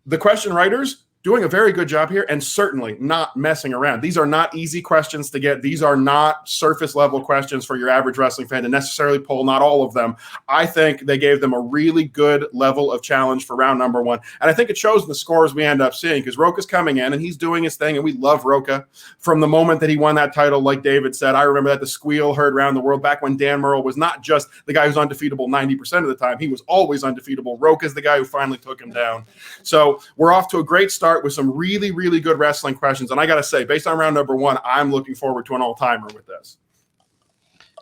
the question writers, doing a very good job here, and certainly not messing around. These are not easy questions to get. These are not surface level questions for your average wrestling fan to necessarily pull, not all of them. I think they gave them a really good level of challenge for round number 1. And I think it shows in the scores we end up seeing, because Rocha's coming in and he's doing his thing, and we love Rocha. From the moment that he won that title, like David said, I remember that the squeal heard around the world back when Dan Murrell was not just the guy who's undefeatable 90% of the time. He was always undefeatable. Rocha's the guy who finally took him down. So we're off to a great start with some really good wrestling questions. And I got to say, based on round number 1, I'm looking forward to an all-timer with this.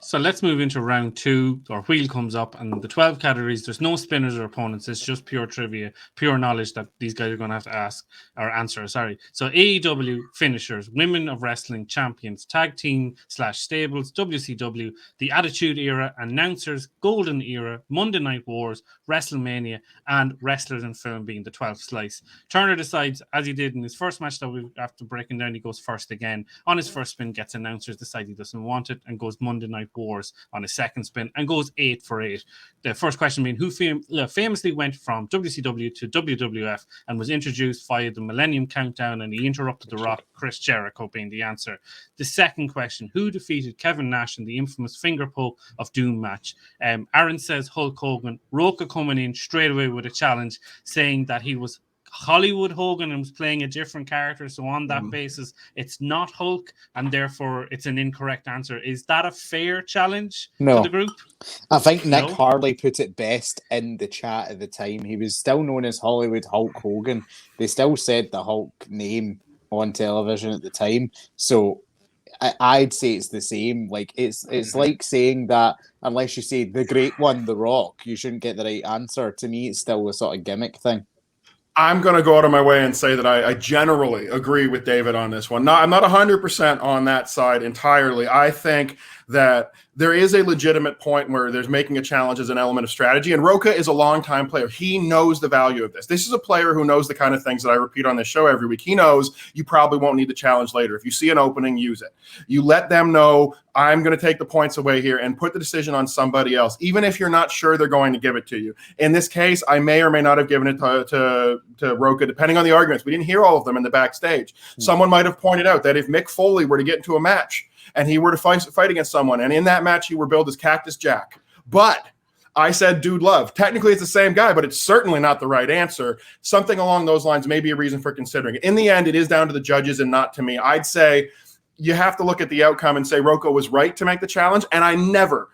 So let's move into round 2. Our wheel comes up, and the 12 categories, there's no spinners or opponents. It's just pure trivia, pure knowledge that these guys are going to have to ask or answer. Sorry. So AEW finishers, Women of Wrestling champions, tag team / stables, WCW, the Attitude Era, announcers, Golden Era, Monday Night Wars, WrestleMania, and wrestlers in film being the 12th slice. Turner decides, as he did in his first match that we after breaking down, he goes first again. On his first spin, gets announcers, decides he doesn't want it, and goes Monday Night Wars on his second spin and goes 8 for 8. The first question being, who famously went from WCW to WWF and was introduced via the Millennium Countdown, and he interrupted The Rock? Chris Jericho being the answer. The second question, who defeated Kevin Nash in the infamous finger poke of Doom match? Aaron says Hulk Hogan. Rocha coming in straight away with a challenge, saying that he was Hollywood Hogan and was playing a different character. So on that basis, it's not Hulk, and therefore it's an incorrect answer. Is that a fair challenge to the group? I think Nick Harley put it best in the chat at the time. He was still known as Hollywood Hulk Hogan. They still said the Hulk name on television at the time. So I'd say it's the same. Like it's like saying that unless you say the great one, The Rock, you shouldn't get the right answer. To me, it's still a sort of gimmick thing. I'm going to go out of my way and say that I generally agree with David on this one. I'm not 100% on that side entirely. I think that there is a legitimate point where there's making a challenge as an element of strategy, and Rocha is a longtime player. He knows the value of this. This is a player who knows the kind of things that I repeat on this show every week. He knows you probably won't need the challenge later. If you see an opening, use it. You let them know, I'm going to take the points away here and put the decision on somebody else, even if you're not sure they're going to give it to you. In this case, I may or may not have given it to Rocha, depending on the arguments. We didn't hear all of them in the backstage. Someone might have pointed out that if Mick Foley were to get into a match and he were to fight against someone, and in that match he were billed as Cactus Jack, but I said Dude Love. Technically, it's the same guy, but it's certainly not the right answer. Something along those lines may be a reason for considering it. In the end, it is down to the judges and not to me. I'd say you have to look at the outcome and say Rocha was right to make the challenge, and I never,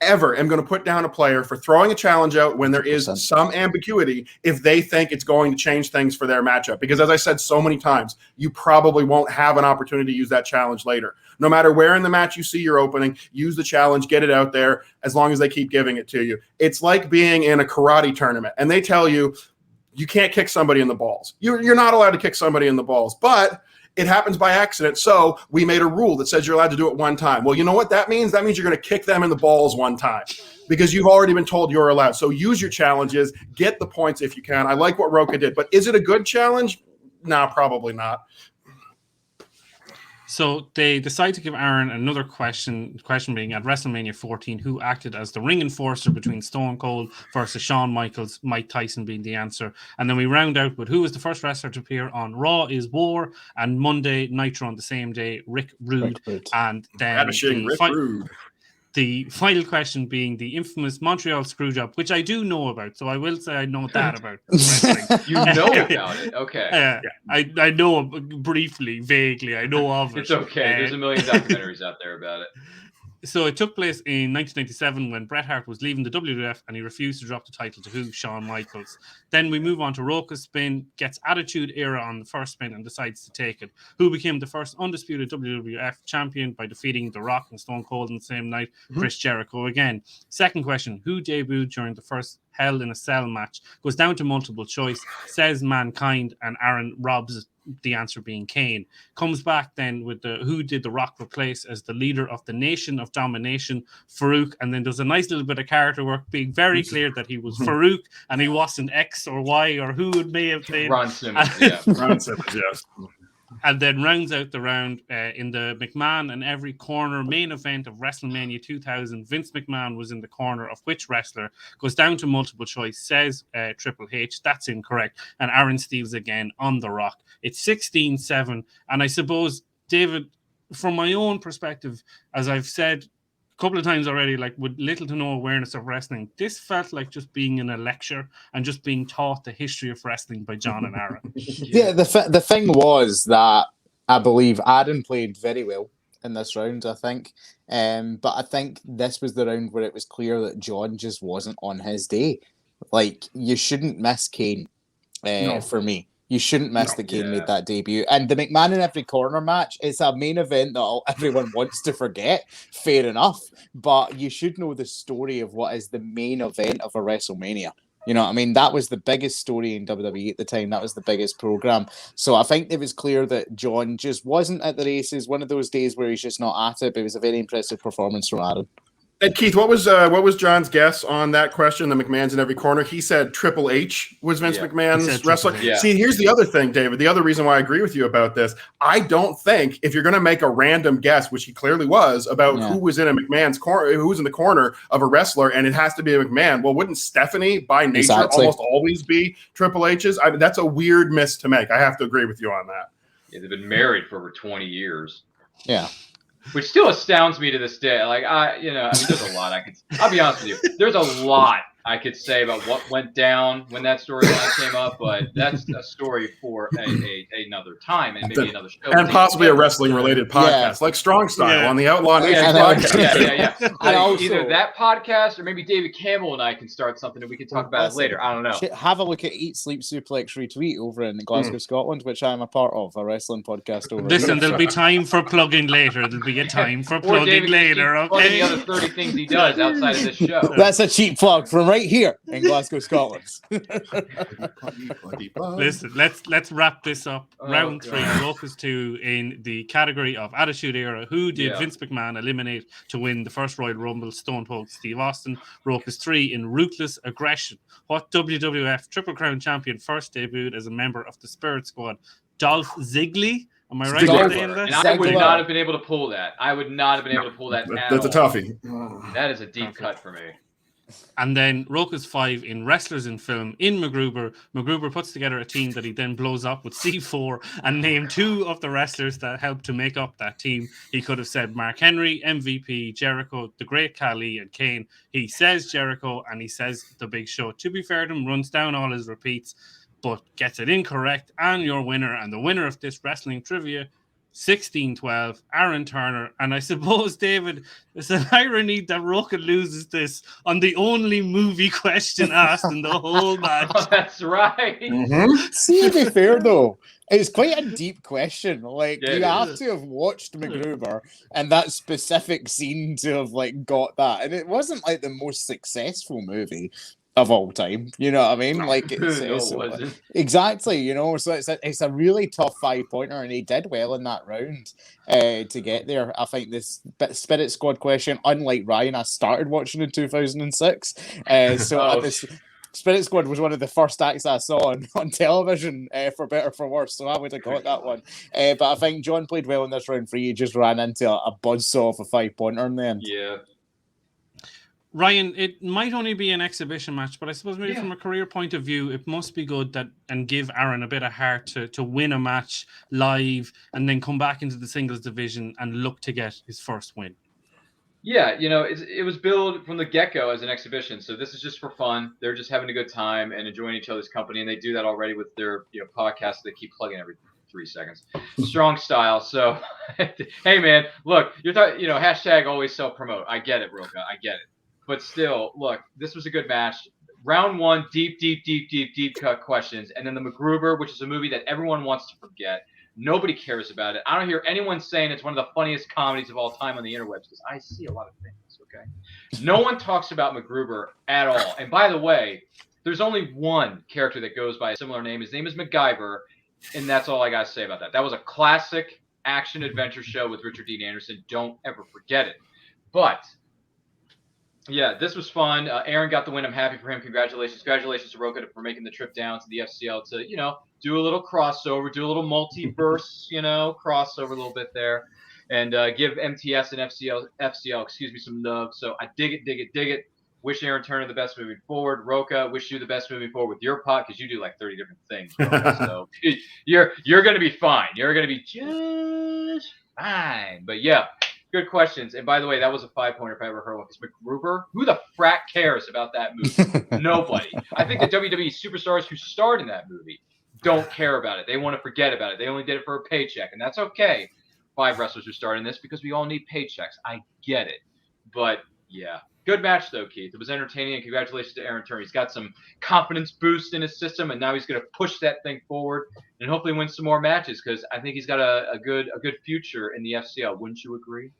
ever am going to put down a player for throwing a challenge out when there is some ambiguity if they think it's going to change things for their matchup. Because as I said so many times, you probably won't have an opportunity to use that challenge later. No matter where in the match you see your opening, use the challenge, get it out there, as long as they keep giving it to you. It's like being in a karate tournament, and they tell you you can't kick somebody in the balls. You're not allowed to kick somebody in the balls, but it happens by accident, so we made a rule that says you're allowed to do it one time. Well, you know what that means? That means you're going to kick them in the balls one time because you've already been told you're allowed. So use your challenges, get the points if you can. I like what Rocha did, but is it a good challenge? No, probably not. So they decide to give Aaron another question being, at WrestleMania 14, who acted as the ring enforcer between Stone Cold versus Shawn Michaels, Mike Tyson being the answer. And then we round out with who was the first wrestler to appear on Raw is War, and Monday Nitro on the same day, Rick Rude. And then The final question being the infamous Montreal Screwjob, which I do know about. So I will say I know that about wrestling. You know about it. Okay. I know briefly, vaguely. I know of it. It's okay. There's a million documentaries out there about it. So it took place in 1997 when Bret Hart was leaving the WWF and he refused to drop the title to who? Shawn Michaels. Then we move on to Rocha's spin, gets Attitude Era on the first spin and decides to take it. Who became the first undisputed WWF champion by defeating The Rock and Stone Cold on the same night? Chris Jericho again. Second question, who debuted during the first Hell in a Cell match? Goes down to multiple choice, says Mankind, and Aaron robs the answer being Kane. Comes back then with the who did The Rock replace as the leader of the Nation of Domination, Farouk, and then there's a nice little bit of character work being very clear that he was Farouk and he wasn't X or Y or who it may have been. Ron Simmons, yeah. Ron Simmons, yes. And then rounds out the round in the McMahon and Every Corner main event of WrestleMania 2000. Vince McMahon was in the corner of which wrestler? Goes down to multiple choice, says Triple H. That's incorrect. And Aaron Steeves again on The Rock. It's 16-7. And I suppose, David, from my own perspective, as I've said a couple of times already, like with little to no awareness of wrestling, this felt like just being in a lecture and just being taught the history of wrestling by John and Aaron. Yeah, the thing was that I believe Aaron played very well in this round, I think. But I think this was the round where it was clear that John just wasn't on his day. Like, you shouldn't miss Kane for me. You shouldn't miss that Kane made that debut. And the McMahon in Every Corner match, it's a main event that everyone wants to forget. Fair enough. But you should know the story of what is the main event of a WrestleMania. You know what I mean? That was the biggest story in WWE at the time. That was the biggest program. So I think it was clear that John just wasn't at the races. One of those days where he's just not at it. But it was a very impressive performance from Aaron. And Keith, what was John's guess on that question? The McMahon's in every corner. He said Triple H was Vince McMahon's wrestler. Yeah. See, here's the other thing, David. The other reason why I agree with you about this, I don't think if you're going to make a random guess, which he clearly was, about who was in a McMahon's corner, who was in the corner of a wrestler, and it has to be a McMahon. Well, wouldn't Stephanie, by nature, almost always be Triple H's? I mean, that's a weird miss to make. I have to agree with you on that. Yeah, they've been married for over 20 years. Yeah. Which still astounds me to this day. Like, there's a lot I'll be honest with you. There's a lot I could say about what went down when that storyline came up, but that's a story for another time and maybe another show. And possibly a wrestling-related podcast, like Strong Style on the Outlaw Nation podcast. Yeah. Either that podcast or maybe David Campbell and I can start something and we can talk about it later. I don't know. Have a look at Eat, Sleep, Suplex, Retweet over in Glasgow, Scotland, which I'm a part of, a wrestling podcast over Listen, there'll be time for plugging later. There'll be a time for plugging later, okay? The other 30 things he does outside of this show. That's a cheap plug from right here in Glasgow, Scotland. Listen, let's wrap this up. Round 3, Rocha's 2 in the category of Attitude Era. Who did Vince McMahon eliminate to win the first Royal Rumble? Stone Cold Steve Austin. Rocha's 3 in Ruthless Aggression. What WWF Triple Crown champion first debuted as a member of the Spirit Squad? Dolph Ziggler. Am I right? And I would not have been able to pull that. That's a toughie. That is a deep cut for me. And then Rocha's 5 in Wrestlers in Film in MacGruber. MacGruber puts together a team that he then blows up with C4 and named 2 of the wrestlers that helped to make up that team. He could have said Mark Henry, MVP, Jericho, the Great Khali, and Kane. He says Jericho and he says The Big Show. To be fair to him, runs down all his repeats, but gets it incorrect. And your winner, and the winner of this wrestling trivia, 16-12, Aaron Turner. And I suppose, David, it's an irony that Rocha loses this on the only movie question asked in the whole match. Oh, that's right. See, to be fair, though, it's quite a deep question. Like, you have to have watched MacGruber and that specific scene to have, like, got that. And it wasn't, like, the most successful movie of all time, you know what I mean? Like, it's exactly, you know. So it's a really tough 5-pointer, and he did well in that round to get there. I think this Spirit Squad question, unlike Ryan, I started watching in 2006, Spirit Squad was one of the first acts I saw on television, for better or for worse, so I would have got that one. But I think John played well in this round for you. Just ran into a buzzsaw of a 5-pointer in the end. Yeah. Ryan, it might only be an exhibition match, but I suppose maybe from a career point of view, it must be good that and give Aaron a bit of heart to win a match live and then come back into the singles division and look to get his first win. Yeah, it was billed from the get-go as an exhibition, so this is just for fun. They're just having a good time and enjoying each other's company, and they do that already with their podcast. They keep plugging every 3 seconds. Strong style. So, hey man, look, you're talking, hashtag always self-promote. I get it, Rocha. I get it. But still, look, this was a good match. Round 1, deep cut questions, and then the MacGruber, which is a movie that everyone wants to forget. Nobody cares about it. I don't hear anyone saying it's one of the funniest comedies of all time on the interwebs because I see a lot of things, okay? No one talks about MacGruber at all. And by the way, there's only one character that goes by a similar name. His name is MacGyver, and that's all I got to say about that. That was a classic action-adventure show with Richard Dean Anderson. Don't ever forget it. But yeah, this was fun. Aaron got the win. I'm happy for him. Congratulations. Congratulations to Rocha for making the trip down to the FCL to, do a little crossover, do a little multiverse, crossover a little bit there, and give MTS and FCL, some love. So I dig it. Wish Aaron Turner the best moving forward. Rocha, wish you the best moving forward with your pot because you do like 30 different things, Rocha. So you're going to be fine. You're going to be just fine. But yeah. Good questions. And by the way, that was a 5-pointer if I ever heard one. Because MacGruber, who the frack cares about that movie? Nobody. I think the WWE superstars who starred in that movie don't care about it. They want to forget about it. They only did it for a paycheck. And that's okay. 5 wrestlers who starred in this because we all need paychecks. I get it. But yeah. Good match, though, Keith. It was entertaining, and congratulations to Aaron Turner. He's got some confidence boost in his system, and now he's going to push that thing forward and hopefully win some more matches because I think he's got a good future in the FCL. Wouldn't you agree?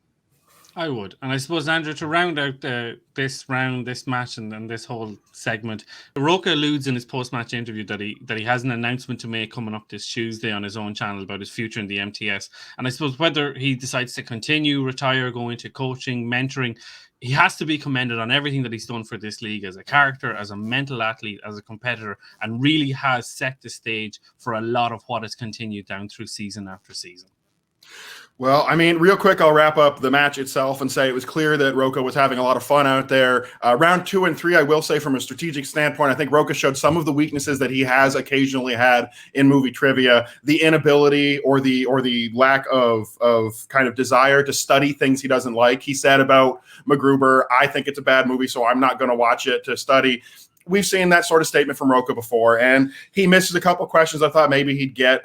I would. And I suppose, Andrew, to round out this match and this whole segment, Rocha alludes in his post-match interview that he has an announcement to make coming up this Tuesday on his own channel about his future in the MTS. And I suppose whether he decides to continue, retire, go into coaching, mentoring, he has to be commended on everything that he's done for this league as a character, as a mental athlete, as a competitor, and really has set the stage for a lot of what has continued down through season after season. Well, I mean, real quick, I'll wrap up the match itself and say it was clear that Rocha was having a lot of fun out there. Round 2 and 3, I will say from a strategic standpoint, I think Rocha showed some of the weaknesses that he has occasionally had in movie trivia, the inability or the lack of kind of desire to study things he doesn't like. He said about MacGruber, I think it's a bad movie, so I'm not going to watch it to study. We've seen that sort of statement from Rocha before, and he misses a couple questions I thought maybe he'd get.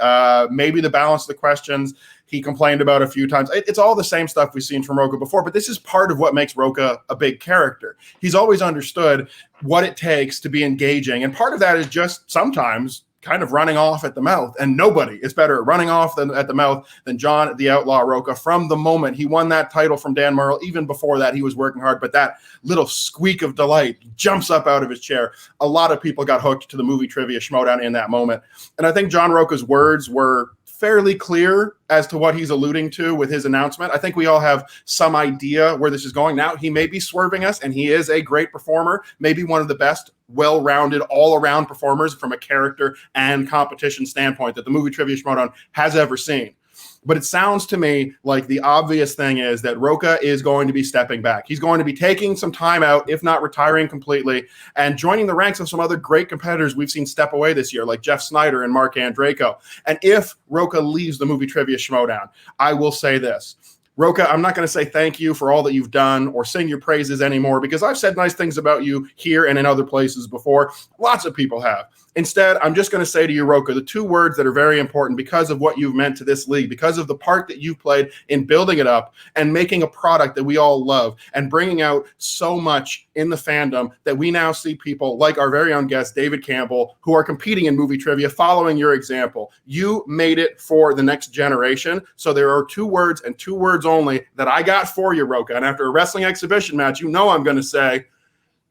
Maybe the balance of the questions he complained about a few times. It's all the same stuff we've seen from Rocha before, but this is part of what makes Rocha a big character. He's always understood what it takes to be engaging, and part of that is just sometimes kind of running off at the mouth, and nobody is better at running off at the mouth than John the Outlaw Rocha. From the moment he won that title from Dan Murrell, even before that, he was working hard, but that little squeak of delight jumps up out of his chair. A lot of people got hooked to the movie trivia Schmoedown in that moment, and I think John Rocha's words were fairly clear as to what he's alluding to with his announcement. I think we all have some idea where this is going. Now, he may be swerving us, and he is a great performer, maybe one of the best well-rounded, all-around performers from a character and competition standpoint that the movie Trivia Schmoedown has ever seen. But it sounds to me like the obvious thing is that Rocha is going to be stepping back. He's going to be taking some time out, if not retiring completely, and joining the ranks of some other great competitors we've seen step away this year, like Jeff Snyder and Mark Andreyko. And if Rocha leaves the movie Trivia Schmoedown, I will say this. Rocha, I'm not going to say thank you for all that you've done or sing your praises anymore because I've said nice things about you here and in other places before. Lots of people have. Instead, I'm just going to say to you, Rocha, the 2 words that are very important because of what you've meant to this league, because of the part that you've played in building it up and making a product that we all love and bringing out so much in the fandom that we now see people like our very own guest, David Campbell, who are competing in movie trivia following your example. You made it for the next generation. So there are 2 words and 2 words only that I got for you, Rocha. And after a wrestling exhibition match, I'm going to say,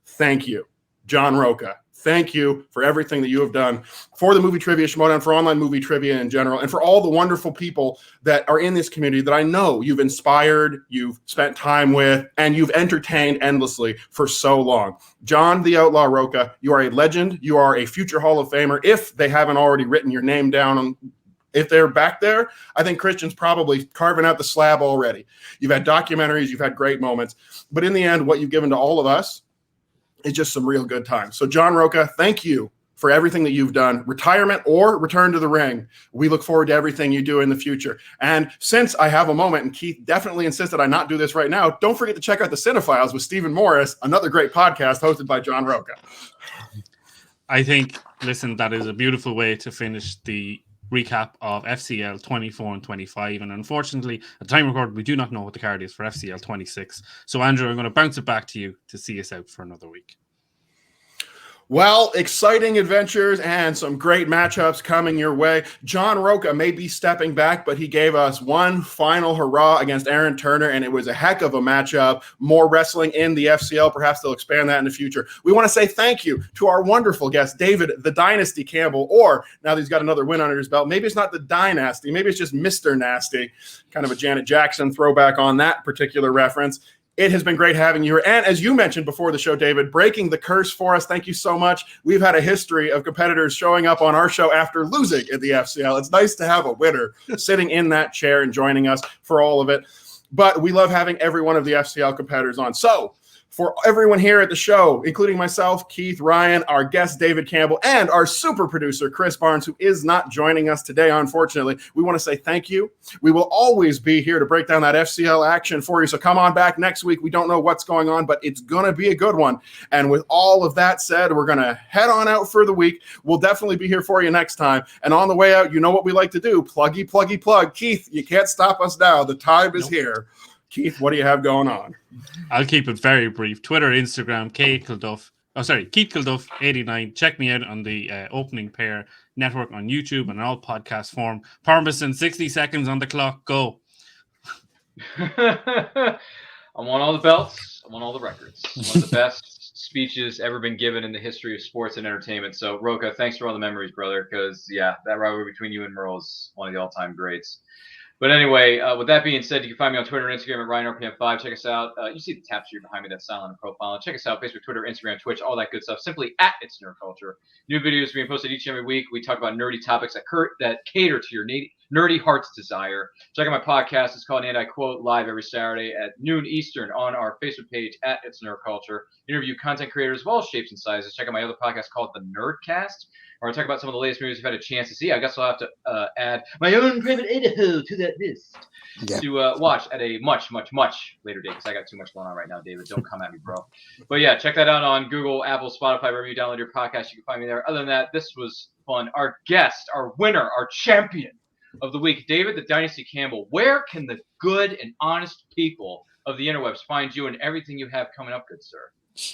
thank you, John Rocha. Thank you for everything that you have done for the movie Trivia Schmoedown, for online movie trivia in general, and for all the wonderful people that are in this community that I know you've inspired, you've spent time with, and you've entertained endlessly for so long. John the Outlaw Rocha, you are a legend. You are a future Hall of Famer. If they haven't already written your name down if they're back there, I think Christian's probably carving out the slab already. You've had documentaries, you've had great moments, but in the end, what you've given to all of us, it's just some real good times. So John Rocha, thank you for everything that you've done, retirement or return to the ring. We look forward to everything you do in the future. And since I have a moment, and Keith definitely insisted I not do this right now, don't forget to check out the Cinephiles with Stephen Morris, another great podcast hosted by John Rocha. I think, listen, that is a beautiful way to finish the recap of FCL 24 and 25. And unfortunately, at the time of record, we do not know what the card is for FCL 26. So, Andrew, I'm going to bounce it back to you to see us out for another week. Well, exciting adventures and some great matchups coming your way. John Rocha may be stepping back, but he gave us one final hurrah against Aaron Turner, and it was a heck of a matchup. More wrestling in the FCL. Perhaps they'll expand that in the future. We want to say thank you to our wonderful guest, David the Dynasty Campbell, or now that he's got another win under his belt, maybe it's not the Dynasty, maybe it's just Mr. Nasty. Kind of a Janet Jackson throwback on that particular reference. It has been great having you here. And as you mentioned before the show, David, breaking the curse for us. Thank you so much. We've had a history of competitors showing up on our show after losing at the FCL. It's nice to have a winner sitting in that chair and joining us for all of it. But we love having every one of the FCL competitors on. So for everyone here at the show, including myself, Keith, Ryan, our guest, David Campbell, and our super producer, Chris Barnes, who is not joining us today, unfortunately, we want to say thank you. We will always be here to break down that FCL action for you. So come on back next week. We don't know what's going on, but it's going to be a good one. And with all of that said, we're going to head on out for the week. We'll definitely be here for you next time. And on the way out, you know what we like to do. Pluggy, pluggy, plug. Keith, you can't stop us now. The time is here. Keith, what do you have going on? I'll keep it very brief. Twitter, Instagram, Keith Kilduff 89. Check me out on the Opening Pair Network on YouTube and all podcast form. Parmesan, 60 seconds on the clock. Go. I want all the belts. I want all the records. One of the best speeches ever been given in the history of sports and entertainment. So, Rocha, thanks for all the memories, brother, because, yeah, that rivalry between you and Merle is one of the all-time greats. But anyway, with that being said, you can find me on Twitter and Instagram at RyanRPM5. Check us out. You see the tapestry behind me that's silent and profile. Check us out, Facebook, Twitter, Instagram, Twitch, all that good stuff. Simply at It's Nerd Culture. New videos being posted each and every week. We talk about nerdy topics that cater to your nerdy heart's desire. Check out my podcast. It's called And I Quote, live every Saturday at noon Eastern on our Facebook page at It's Nerd Culture. Interview content creators of all shapes and sizes. Check out my other podcast called The Nerdcast, where I talk about some of the latest movies you've had a chance to see. I guess I'll have to add my own private Idaho to that list to watch at a much, much, much later date, because I got too much going on right now, David. Don't come at me, bro. But yeah, check that out on Google, Apple, Spotify, wherever you download your podcast. You can find me there. Other than that, this was fun. Our guest, our winner, our champion of the week, David the Dynasty Campbell. Where can the good and honest people of the interwebs find you and everything you have coming up, good sir?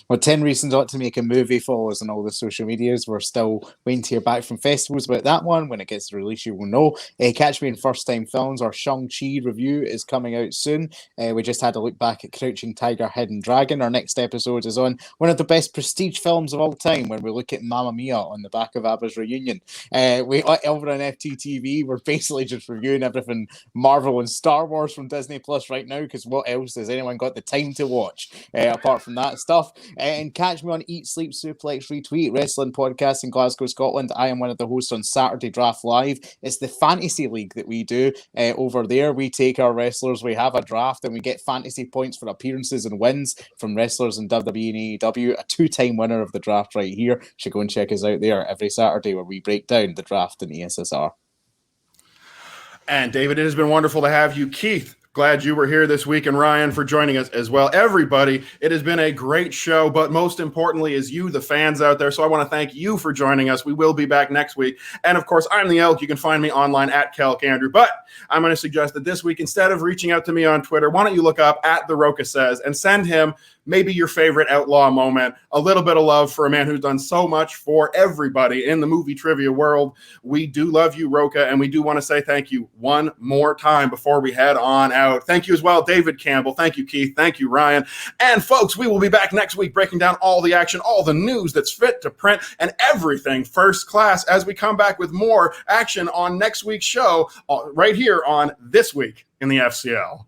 Well, 10 reasons not to make a movie follows on all the social medias. We're still waiting to hear back from festivals about that one. When it gets released, you will know. Catch me in First Time Films. Our Shang-Chi review is coming out soon. We just had a look back at Crouching Tiger, Hidden Dragon. Our next episode is on one of the best prestige films of all time, when we look at Mamma Mia on the back of ABBA's Reunion. We over on FTTV, we're basically just reviewing everything Marvel and Star Wars from Disney Plus right now, because what else has anyone got the time to watch apart from that stuff? And catch me on Eat, Sleep, Suplex, Retweet, Wrestling Podcast in Glasgow, Scotland. I am one of the hosts on Saturday Draft Live. It's the fantasy league that we do over there. We take our wrestlers, we have a draft, and we get fantasy points for appearances and wins from wrestlers in WWE and AEW. A two-time winner of the draft right here. You should go and check us out there every Saturday, where we break down the draft in the SSR. And David, it has been wonderful to have you. Keith, glad you were here this week, and Ryan for joining us as well. Everybody, it has been a great show, but most importantly is you, the fans out there. So I want to thank you for joining us. We will be back next week. And of course, I'm the Elk. You can find me online at Kelk Andrew. But I'm going to suggest that this week, instead of reaching out to me on Twitter, why don't you look up at The Rocha Says and send him maybe your favorite outlaw moment, a little bit of love for a man who's done so much for everybody in the movie trivia world. We do love you, Rocha, and we do want to say thank you one more time before we head on out. Thank you as well, David Campbell. Thank you, Keith. Thank you, Ryan. And folks, we will be back next week breaking down all the action, all the news that's fit to print, and everything first class as we come back with more action on next week's show right here on This Week in the FCL.